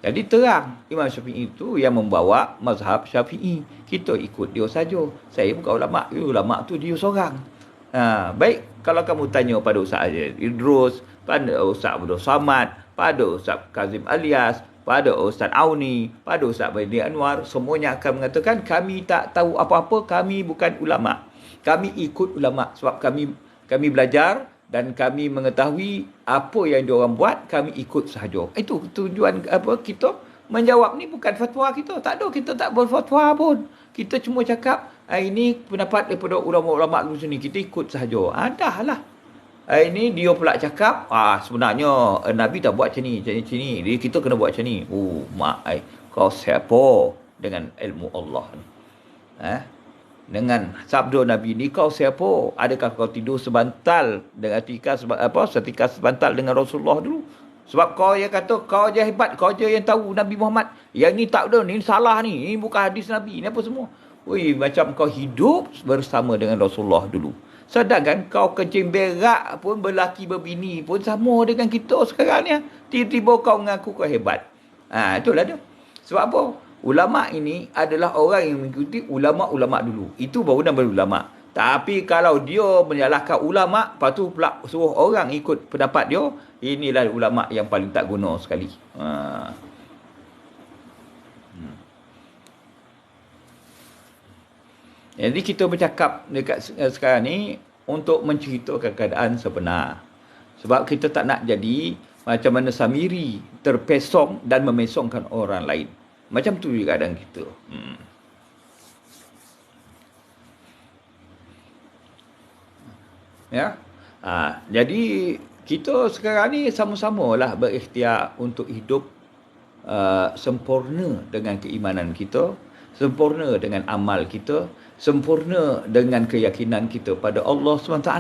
Jadi terang Imam Syafi'i itu yang membawa mazhab Syafi'i. Kita ikut dia saja. Saya bukan ulama. Ulama tu dia seorang. Baik kalau kamu tanya pada Ustaz Idrus, pada Ustaz Abdul Samad, pada Ustaz Kazim Alias, pada Ustaz Auni, pada Ustaz Badi Anwar, semuanya akan mengatakan kami tak tahu apa-apa, kami bukan ulama. Kami ikut ulama sebab kami belajar dan kami mengetahui apa yang diorang buat, kami ikut sahaja. Itu tujuan kita menjawab ni, bukan fatwa kita. Tak ada, kita tak berfatwa pun. Kita cuma cakap, ini pendapat daripada ulama-ulama dulu sini, kita ikut sahaja. Dah lah. Ini dia pula cakap, sebenarnya Nabi tak buat macam ni, macam ni. Jadi kita kena buat macam ni. Kau siapa dengan ilmu Allah ni? Dengan sabda Nabi ni, kau siapa? Adakah kau tidur sebantal dengan setika sebantal dengan Rasulullah dulu? Sebab kau yang kata kau je hebat, kau je yang tahu Nabi Muhammad. Yang ni tak ada, ni salah ni. Ini bukan hadis Nabi, ni apa semua. Macam kau hidup bersama dengan Rasulullah dulu. Sedangkan kau kencing berak pun, berlaki berbini pun sama dengan kita sekarang ni. Tiba-tiba kau mengaku kau hebat. Itulah dia. Sebab apa? Ulama ini adalah orang yang mengikuti ulama-ulama dulu. Itu baru nama ulama. Tapi kalau dia menyalahkan ulama, lepas tu pula suruh orang ikut pendapat dia, inilah ulama yang paling tak guna sekali. Jadi kita bercakap dekat sekarang ni untuk menceritakan keadaan sebenar. Sebab kita tak nak jadi macam mana Samiri terpesong dan memesongkan orang lain. Macam tu juga keadaan kita. Jadi kita sekarang ni sama-samalah berikhtiar untuk hidup sempurna dengan keimanan kita, sempurna dengan amal kita, sempurna dengan keyakinan kita pada Allah SWT.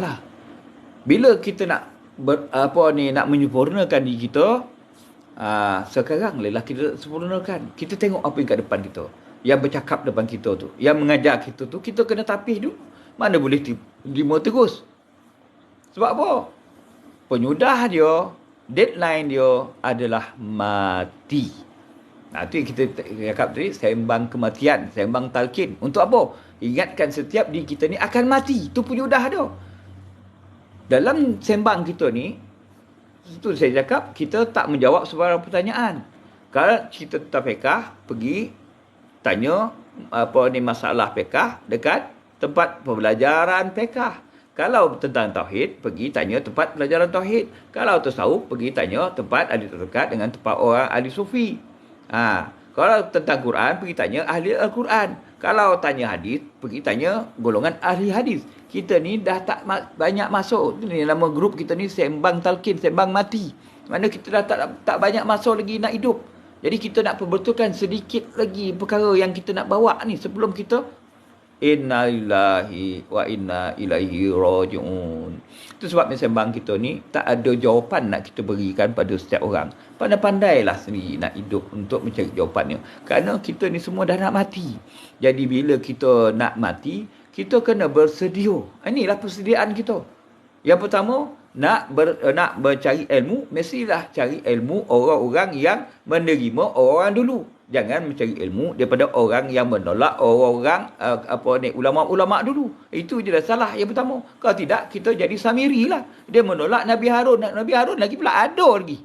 Bila kita nak nak menyempurnakan diri kita, sekarang lelah kita sempurnakan. Kita tengok apa yang kat depan kita, yang bercakap depan kita tu, yang mengajar kita tu, kita kena tapis dulu. Mana boleh terima terus. Sebab apa? Penyudah dia, deadline dia adalah mati. Itu yang kita cakap tadi, sembang kematian, sembang talqin. Untuk apa? Ingatkan setiap diri kita ni akan mati. Itu penyudah dia. Dalam sembang kita ni, itu saya cakap, kita tak menjawab sebarang pertanyaan. Kalau kita tentang fiqh, pergi tanya masalah fiqh dekat tempat pembelajaran fiqh. Kalau tentang tauhid, pergi tanya tempat pelajaran tauhid. Kalau tasawuf, pergi tanya tempat ahli terdekat dengan tempat orang ahli sufi. Kalau tentang Quran, pergi tanya ahli Al-Quran. Kalau tanya hadis, pergi tanya golongan ahli hadis. Kita ni dah tak banyak masuk. Ini nama grup kita ni Sembang Talqin, Sembang Mati. Mana kita dah tak banyak masuk lagi nak hidup. Jadi kita nak perbetulkan sedikit lagi perkara yang kita nak bawa ni sebelum kita inna lillahi wa inna ilaihi raji'un. Itu sebab sembang kita ni tak ada jawapan nak kita berikan pada setiap orang. Pandai-pandailah sendiri nak hidup untuk mencari jawapannya. Kerana kita ni semua dah nak mati. Jadi bila kita nak mati, kita kena bersedia. Inilah persediaan kita. Yang pertama, nak mencari ilmu, mestilah cari ilmu orang-orang yang menerima orang dulu. Jangan mencari ilmu daripada orang yang menolak orang-orang ulama-ulama dulu. Itu je dah salah yang pertama. Kalau tidak, kita jadi Samiri lah. Dia menolak Nabi Harun. Nabi Harun lagi pula ada lagi.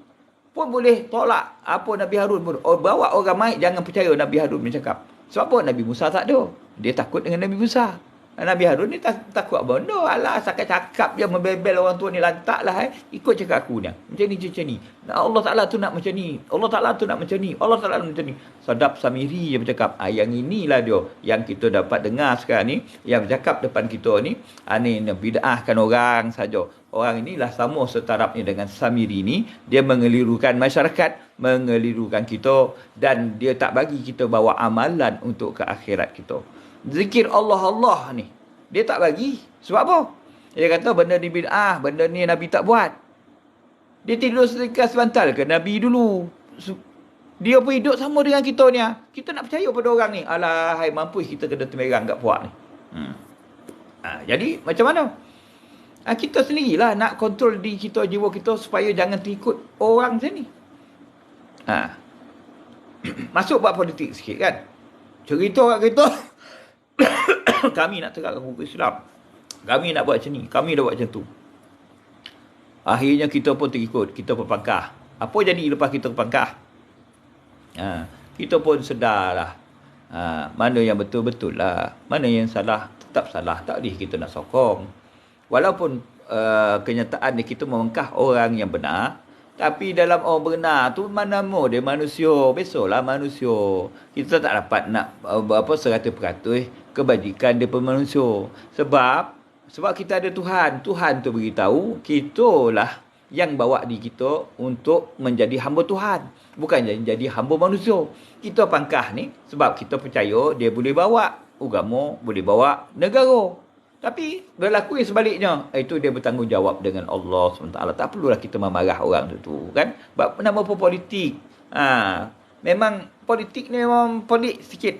Pun boleh tolak apa Nabi Harun pun. Bawa orang mai, jangan percaya Nabi Harun bercakap. Sebab apa? Nabi Musa tak ada. Dia takut dengan Nabi Musa. Nabi Harun ni takut apa benda. Alah, cakap je membebel orang tua ni, lantaklah ikut cakap aku ni. Macam ni. Allah Ta'ala tu nak macam ni. Allah Ta'ala tu nak macam ni. Allah Ta'ala macam ni. Sadap Samiri yang bercakap. Yang inilah dia yang kita dapat dengar sekarang ni. Yang bercakap depan kita ni. Ni bid'ahkan orang saja. Orang inilah sama setarapnya dengan Samiri ni. Dia mengelirukan masyarakat, mengelirukan kita, dan dia tak bagi kita bawa amalan untuk ke akhirat kita. Zikir Allah ni dia tak bagi. Sebab apa? Dia kata benda ni bid'ah, benda ni Nabi tak buat. Dia tidur sedekat sebantal ke Nabi dulu? Dia pun hidup sama dengan kita ni. Kita nak percaya pada orang ni. Alah, hai mampus kita kena temerang kat puak ni. Jadi macam mana? Kita sendirilah nak kontrol diri kita, jiwa kita, supaya jangan terikut orang macam ni. Masuk buat politik sikit kan. Cerita kat kita kami nak tegakkan hukum Islam, kami nak buat macam ni, kami dah buat macam tu. Akhirnya kita pun terikut, kita pun pangkah. Apa jadi lepas kita pangkah? Kita pun sedarlah mana yang betul-betul lah, mana yang salah tetap salah. Tak boleh kita nak sokong. Walaupun kenyataan dia kita memangkah orang yang benar, tapi dalam orang benar tu mana mau dia manusia. Besoklah manusia. Kita tak dapat nak 100% kebajikan dia pun manusia. Sebab kita ada Tuhan. Tuhan tu beritahu kitalah yang bawa diri kita untuk menjadi hamba Tuhan, bukan jadi hamba manusia. Kita pangkah ni sebab kita percaya dia boleh bawa agama, boleh bawa negara. Tapi berlaku yang sebaliknya, itu dia bertanggungjawab dengan Allah SWT. Tak perlulah kita memarah orang tu kan. Sebab nama apa politik. Memang politik ni memang pelik sikit.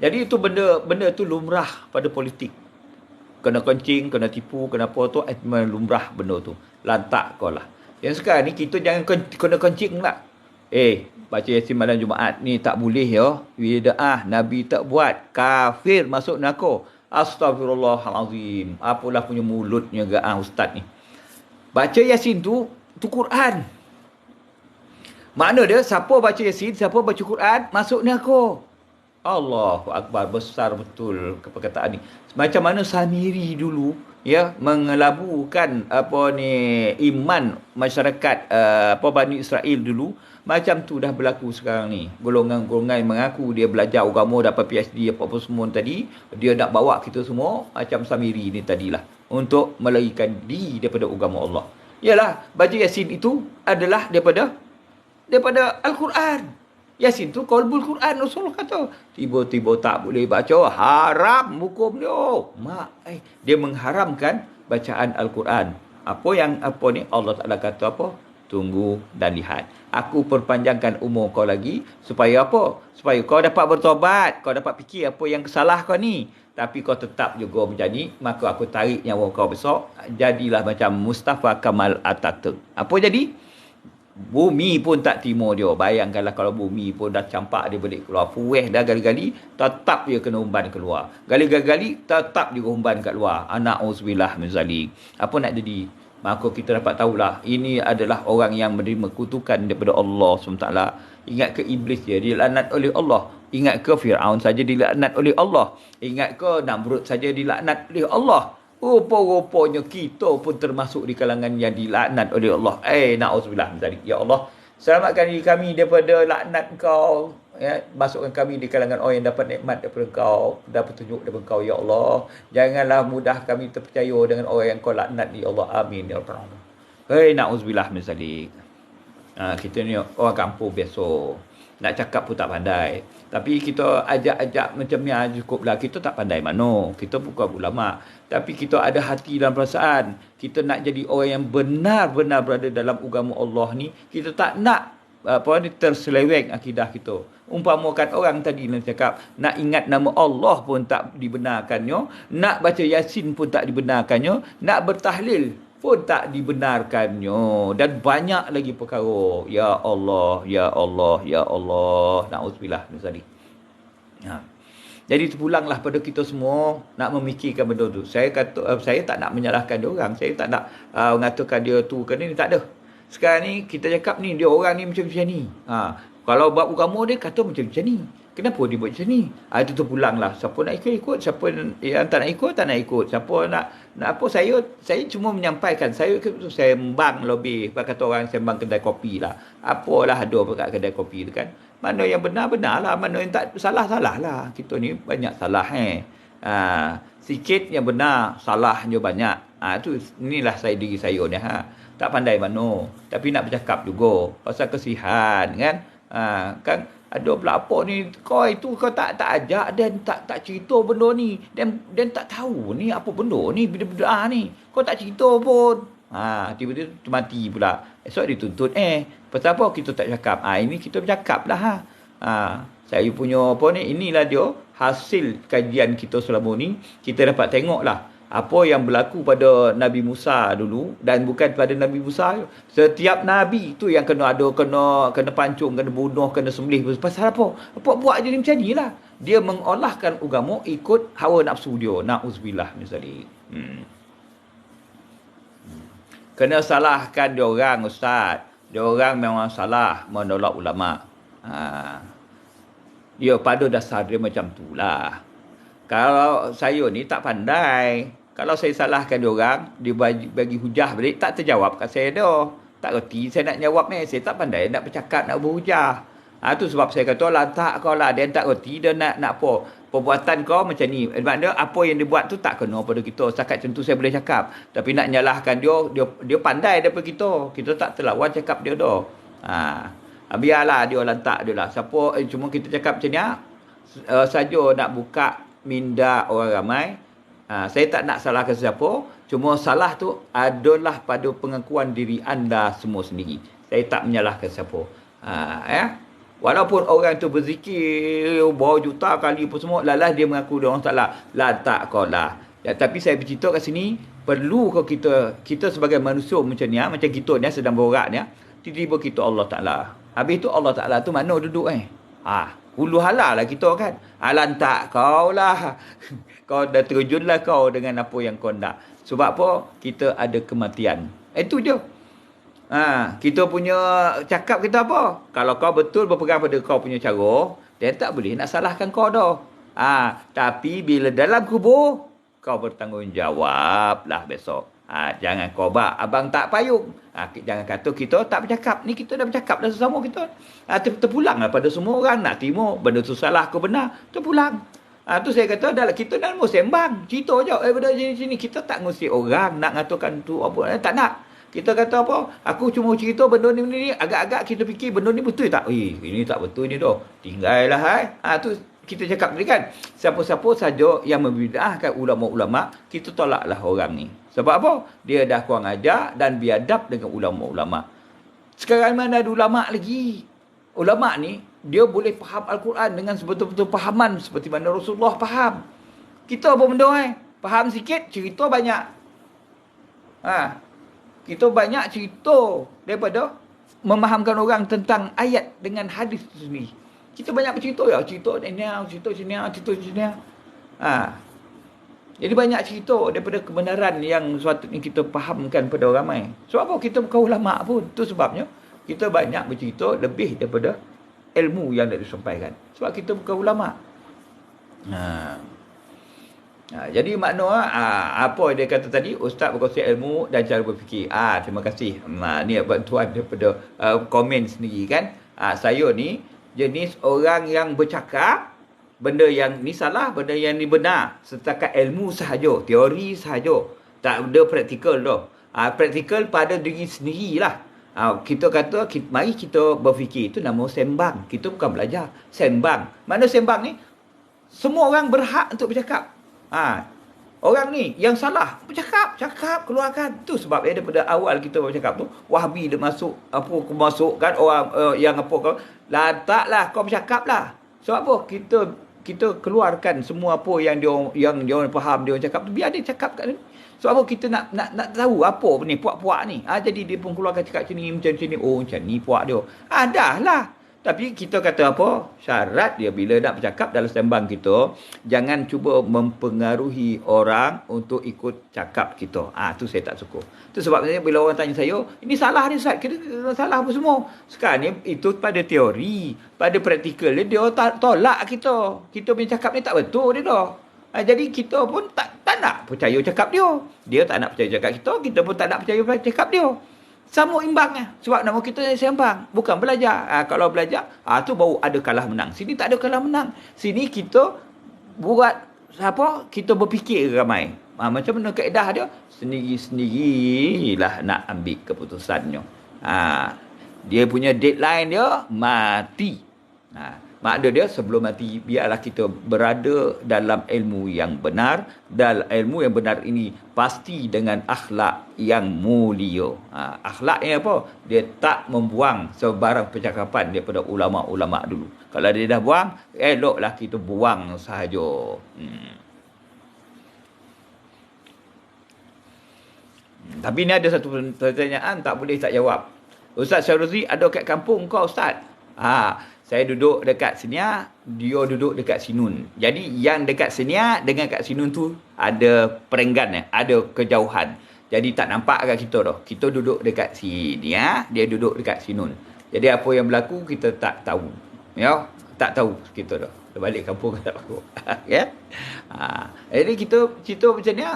Jadi itu benda tu lumrah pada politik. Kena kencing, kena tipu, kena apa tu, lumrah benda tu. Lantak kau lah. Yang sekarang ni kita jangan kena kencing lah. Baca Yasin malam Jumaat ni tak boleh ya. Bid'ah, Nabi tak buat. Kafir, masuk neraka. Astaghfirullahalazim. Apalah punya mulutnya ustaz ni. Baca Yasin tu Quran. Makna dia, siapa baca Yasin, siapa baca Quran, masuk neraka. Allahu Akbar, besar betul perkataan ni. Macam mana Samiri dulu ya mengelabukan iman masyarakat Bani Israel dulu, macam tu dah berlaku sekarang ni. Golongan-golongan mengaku dia belajar agama, dapat PhD apa semua tadi, dia nak bawa kita semua macam Samiri ni tadilah untuk melarikan diri daripada agama Allah. Yalah, baca Yasin itu adalah daripada Al-Quran. Yasin tu qalbul Quran, Rasulullah kata. Tiba-tiba tak boleh baca, haram hukum dia. Dia mengharamkan bacaan Al-Quran. Apa ni Allah Ta'ala kata apa? Tunggu dan lihat. Aku perpanjangkan umur kau lagi supaya apa? Supaya kau dapat bertobat, kau dapat fikir apa yang salah kau ni. Tapi kau tetap juga macam ni, maka aku tarik nyawa kau besok. Jadilah macam Mustafa Kamal Atatürk. Apa jadi? Bumi pun tak terima dia. Bayangkanlah kalau bumi pun dah campak dia balik keluar. Fueh dah gali-gali, tetap dia kena umban keluar. Gali-gali, tetap juga umban kat luar. Na'udzubillah min zalik. Apa nak jadi? Maka kita dapat tahulah, ini adalah orang yang menerima kutukan daripada Allah SWT. Ingat ke iblis dia dilaknat oleh Allah? Ingat ke Fir'aun saja dilaknat oleh Allah? Ingat ke Namrud saja dilaknat oleh Allah? Rupa-rupanya kita pun termasuk di kalangan yang dilaknat oleh Allah. Na'udzubillah min zalik. Ya Allah, selamatkan diri kami daripada laknat kau. masukkan kami di kalangan orang yang dapat nikmat daripada Engkau, dapat petunjuk daripada Engkau, ya Allah. Janganlah mudah kami terpercaya dengan orang yang Kau laknat, ya Allah. Amin, ya Rabbal Alamin. Hei, na'udzubillah min zalik. Kita ni orang kampung biasa. Nak cakap pun tak pandai. Tapi kita ajak-ajak macam ni cukuplah. Kita tak pandai mana. Kita bukan ulama. Tapi kita ada hati dan perasaan. Kita nak jadi orang yang benar-benar berada dalam agama Allah ni. Kita tak nak terseleweng akidah kita. Umpamakan orang tadi nak cakap, nak ingat nama Allah pun tak dibenarkannya. Nak baca Yasin pun tak dibenarkannya. Nak bertahlil pun tak dibenarkannya, dan banyak lagi perkara. Ya Allah, ya Allah, ya Allah. Na'udzubillah min zalik. Jadi terpulanglah pada kita semua nak memikirkan benda tu. Saya tak nak menyalahkan dia orang. Saya tak nak mengatakan dia tu ke ni, tak ada. Sekarang ni kita cakap ni, dia orang ni macam ni. Kalau buat agama dia kata macam ni. Kenapa dia buat macam ni? Itu terpulanglah. Siapa nak ikut, siapa yang tak nak ikut, tak nak ikut. Siapa nak apa, saya cuma menyampaikan. Saya sembang lebih. Kata orang sembang kedai kopi lah. Apalah ada kat kedai kopi tu kan. Mana yang benar, benar lah. Mana yang tak salah, salah lah. Kita ni banyak salah sikit yang benar, salahnya banyak. Inilah diri saya ni. Tak pandai mana. Tapi nak bercakap juga. Pasal kesihan kan. Kan ada pelapor ni, kau tak ajak dan tak cerita benda ni, dan tak tahu ni apa benda ni, benda-benda ni, kau tak cerita pun. Tiba-tiba mati pula. Esok dituntut pasal apa kita tak cakap. Ini kita bercakap lah. Saya punya apa ni, inilah dia hasil kajian kita selama ni. Kita dapat tengok lah apa yang berlaku pada Nabi Musa dulu, dan bukan pada Nabi Musa. Setiap Nabi tu yang kena pancung, kena bunuh, kena sembelih. Pasal apa? Apa buat je macam ni lah. Dia mengolahkan agama ikut hawa nafsu dia. Na'udzubillah min zalik. Kena salahkan dia orang, Ustaz. Dia orang memang salah menolak ulama. Dia pada dasar dia macam tu lah. Kalau saya ni tak pandai. Kalau saya salahkan dia orang, dia bagi hujah balik, tak terjawab kat saya dah. Tak reti saya nak jawab ni. Saya tak pandai nak bercakap, nak berhujah. Tu sebab saya kata, lantak kau lah. Dia tak reti, dia nak apa. Perbuatan kau macam ni. Maknanya apa yang dia buat tu tak kena pada kita. Setakat macam tu saya boleh cakap. Tapi nak nyalahkan dia pandai daripada kita. Kita tak terlawan cakap dia dah. Biarlah dia lantak dia lah. Siapa, cuma kita cakap macam ni, saja nak buka minda orang ramai. Saya tak nak salahkan siapa. Cuma salah tu adalah pada pengakuan diri anda semua sendiri. Saya tak menyalahkan siapa. Walaupun orang tu berzikir bawa juta kali pun semua, lalas dia mengaku dia orang salah. Tak kau lah. Tapi saya bercerita kat sini, perlu kau kita sebagai manusia macam ni, macam kita ni sedang berorak ni, tiba-tiba kita Allah Ta'ala. Habis tu Allah Ta'ala tu mana duduk hulu halal lah kita kan. Lantak kau lah. Kau dah terjunlah kau dengan apa yang kau nak. Sebab apa? Kita ada kematian. Itu je. Kita punya cakap kita apa? Kalau kau betul berpegang pada kau punya cara, dia tak boleh nak salahkan kau dah. Tapi bila dalam kubur, kau bertanggungjawab lah besok. Jangan kau abang tak payung. Jangan kata kita tak bercakap. Ni kita dah bercakap dah sesama kita. Terpulanglah pada semua orang nak timur. Benda tu salah ke benar. Terpulang. Tu saya kata kita dah mau sembang. Cerita je. Benda sini. Kita tak ngusik orang nak ngatakan tu apa. Tak nak. Kita kata apa? Aku cuma cerita benda ni. Agak-agak kita fikir benda ni betul tak? Ini tak betul ni dah. Tinggallah. Tu kita cakap tadi kan. Siapa-siapa saja yang membid'ahkan ulama-ulama, kita tolaklah orang ni. Sebab apa? Dia dah kurang ajar dan biadab dengan ulama-ulama. Sekarang mana ada ulama lagi? Ulama ni, dia boleh faham Al-Quran dengan sebetul-betul fahaman seperti mana Rasulullah faham. Kita apa benda faham sikit, cerita banyak. Kita banyak cerita daripada memahamkan orang tentang ayat dengan hadis itu sendiri. Kita banyak bercerita cerita sini. Jadi banyak cerita daripada kebenaran yang sepatutnya kita fahamkan pada orang ramai. Sebab apa? Kita bukan ulama pun. Itu sebabnya kita banyak bercerita lebih daripada ilmu yang dah disampaikan. Sebab kita bukan ulama. Jadi makna apa dia kata tadi, ustaz berkongsi ilmu dan cara berfikir. Terima kasih. Ni bantuan daripada komen sendiri kan. Saya ni jenis orang yang bercakap benda yang ni salah, benda yang ni benar setakat ilmu sahaja, teori sahaja, tak ada praktikal dah. Praktikal pada diri sendirilah. Kita kata mari kita berfikir, itu nama sembang. Kita bukan belajar, sembang. Mana sembang ni? Semua orang berhak untuk bercakap. Orang ni yang salah bercakap, keluarkan. Tu sebab daripada awal kita bercakap tu, Wahabi dia masuk, masukkan orang yang apa, taklah kau bercakap lah. Sebab apa? Kita keluarkan semua apa yang dia faham, dia cakap tu, biar dia cakap kat ni. Sebab apa? Kita nak tahu apa ni puak-puak ni. Jadi dia pun keluarkan cakap macam ni, macam ni. Oh, macam ni puak dia. Dah lah. Tapi kita kata apa? Syarat dia bila nak bercakap dalam sembang kita, jangan cuba mempengaruhi orang untuk ikut cakap kita. Tu saya tak suka. Itu sebabnya bila orang tanya saya, ini salah ni Ustaz, kita salah apa semua. Sekarang ni itu pada teori, pada praktikal dia tolak kita. Kita punya cakap ni tak betul dia dah. Jadi kita pun tak nak percaya cakap dia. Dia tak nak percaya cakap kita pun tak nak percaya cakap dia. Sama imbangnya. Sebab nama kita sembang. Bukan belajar. Kalau belajar, tu baru ada kalah menang. Sini tak ada kalah menang. Sini kita buat kita berfikir ramai. Macam mana kaedah dia? Sendiri-sendirilah nak ambil keputusannya. Dia punya deadline dia mati. Makna dia sebelum mati, biarlah kita berada dalam ilmu yang benar. Dan ilmu yang benar ini pasti dengan akhlak yang mulia. Akhlaknya apa? Dia tak membuang sebarang percakapan daripada ulama-ulama dulu. Kalau dia dah buang, eloklah kita buang sahaja. Tapi ni ada satu pertanyaan tak boleh tak jawab. Ustaz Syaruzri ada kat kampung kau Ustaz? Saya duduk dekat Senia, dia duduk dekat Sinun. Jadi yang dekat Senia dengan kat Sinun tu ada perenggan, ada kejauhan. Jadi tak nampak kat kita dah. Kita duduk dekat Senia, dia duduk dekat Sinun. Jadi apa yang berlaku kita tak tahu. Ya, tak tahu kita dah. Balik kampung tak tahu. Ya. Jadi kita cerita macam ni,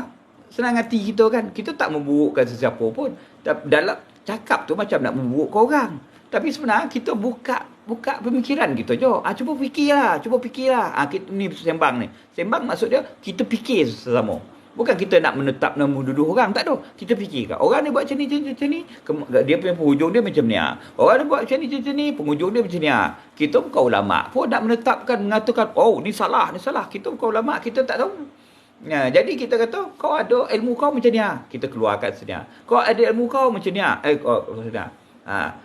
senang hati kita kan. Kita tak memburukkan sesiapa pun. Dalam cakap tu macam nak memburukkan orang. Tapi sebenarnya kita buka pemikiran kita je. Cuba fikirlah. Kita ni sembang ni. Sembang maksud dia, kita fikir sesama. Bukan kita nak menetap nak menuduh orang. Tak ada. Kita fikirkan. Orang ni buat macam ni. Dia punya penghujung dia macam ni. Orang ni buat macam ni. Penghujung dia macam ni. Kita bukan ulama' pun nak menetapkan, mengatakan, oh ni salah. Kita bukan ulama'. Kita tak tahu. Jadi kita kata, kau ada ilmu kau macam ni. Kita keluarkan sini. Kau ada ilmu kau macam ni.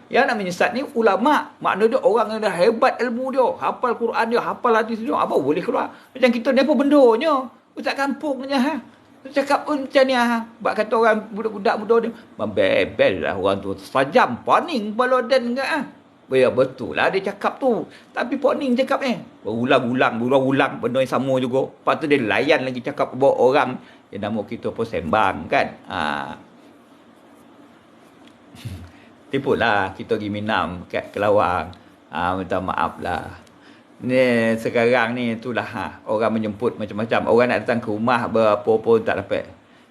Yang nak menyesat ni ulama'. Maknanya dia orang yang dah hebat ilmu dia, hafal Quran dia, hafal hadis dia, apa boleh keluar. Macam kita ni apa bendanya? Ustaz kampungnya cakap pun macam ni. Sebab kata orang budak-budak muda ni membebel lah orang tu. Sejam poning balodan ke. Ya betul lah dia cakap tu. Tapi poning cakap berulang-ulang benda yang sama juga. Lepas tu dia layan lagi cakap bawa orang. Yang nama kita pun sembang kan. Tipulah kita pergi minam kat Kelawang. Minta maaf lah. Ni sekarang ni itulah orang menjemput macam-macam. Orang nak datang ke rumah berapa pun tak dapat.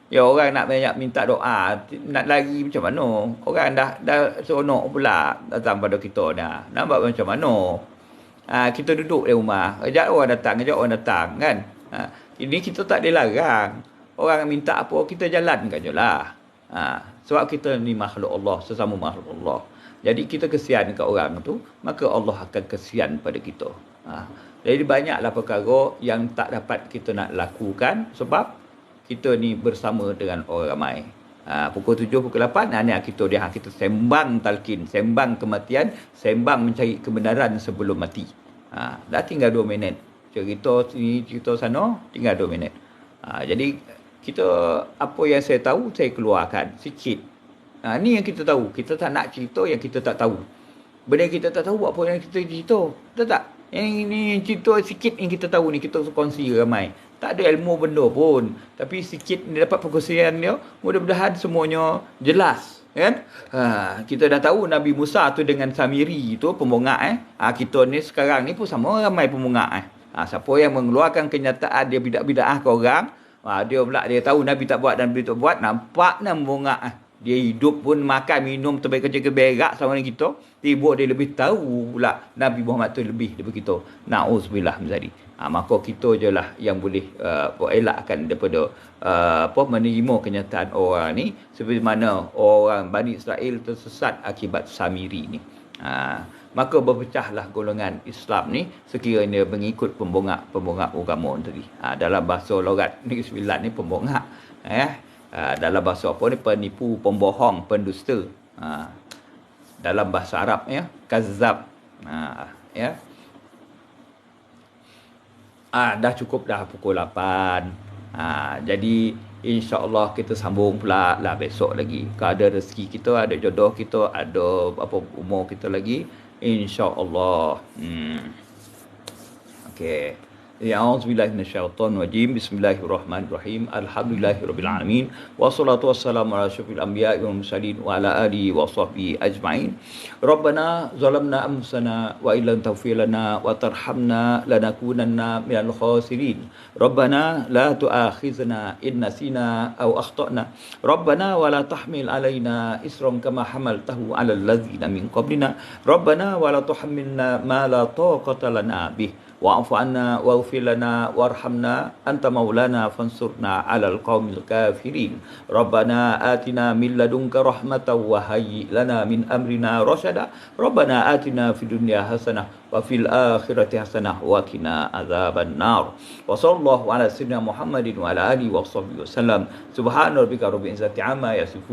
Ya orang nak banyak minta doa, nak lari macam mana? Orang dah seronok pula datang pada kita dah. Nampak macam mana? Kita duduk di rumah, ajak orang datang kan. Ini kita tak ada larang. Orang minta apa kita jalankan je lah. Sebab kita ni makhluk Allah, sesama makhluk Allah. Jadi kita kesian kat orang tu, maka Allah akan kesian pada kita. Jadi banyaklah perkara yang tak dapat kita nak lakukan sebab kita ni bersama dengan orang ramai. Pukul 7, pukul 8, ni kita sembang talqin, sembang kematian, sembang mencari kebenaran sebelum mati. Dah tinggal 2 minit. Cerita sini, cerita sana, tinggal 2 minit. Jadi kita, apa yang saya tahu, saya keluarkan sikit. Ni yang kita tahu. Kita tak nak cerita yang kita tak tahu. Benda yang kita tak tahu, apa yang kita cerita. Betul tak? Yang ini cerita sikit yang kita tahu ni, kita kongsi ramai. Tak ada ilmu benda pun. Tapi sikit ni dapat perkongsian dia, mudah-mudahan semuanya jelas. Kan? Kita dah tahu Nabi Musa tu dengan Samiri tu, pembongak. Kita ni sekarang ni pun sama ramai pembongak. Siapa yang mengeluarkan kenyataan dia bidah-bidah ke orang, dia pula dia tahu Nabi tak buat dan Nabi tak buat, nampaknya membongak. Dia hidup pun makan minum terbaik kerja berak sama dengan kita. Tiba dia lebih tahu pula Nabi Muhammad tu lebih daripada kita. Na'udzubillah min zalik. Maka kita je lah yang boleh elakkan daripada menerima kenyataan orang ni, seperti mana orang Bani Israel tersesat akibat Samiri ni. Maka berpecahlah golongan Islam ni sekiranya mengikut pembongak agama tadi. Dalam bahasa logat Negeri Sembilan ni pembongak. Dalam bahasa apa ni, penipu, pembohong, pendusta. Dalam bahasa Arab ya, kazzab. Ya. Dah cukup dah pukul 8. Jadi insya-Allah kita sambung pula lah besok lagi. Kalau ada rezeki kita, ada jodoh kita, ada apa umur kita lagi, insya-Allah. Okey. A'udzubillahi minasyaitonir rajim. Bismillahirrahmanirrahim. Alhamdulillahirabbil alamin. Wassalatu wassalamu ala asyrofil anbiya'i wal mursalin wa ala alihi wa sahbihi ajma'in. Rabbana zalamna anfusana wa illam taghfir lana wa tarhamna lanakunanna minal khasirin. Rabbana la tu'akhizna in nasina aw akhtana. Rabbana wa la tahmil alaina isran kama hamaltahu 'alal ladzina min qablina. Rabbana wa la tuhammilna ma la taqata lana bih. Wa'fu anna waghfir lana warhamna anta maulana fansurna 'alal qaumil kafirin. Rabbana atina min ladunka rahmatan wa hayyi lana min amrina rasyada. Rabbana atina fid dunya hasanah wa fil akhirati hasanah wa qina azaban nar. Wa sallallahu ala sayyidina Muhammadin wa ala alihi wa sahbihi wasallam. Subhana rabbika rabbil izzati amma yasifun.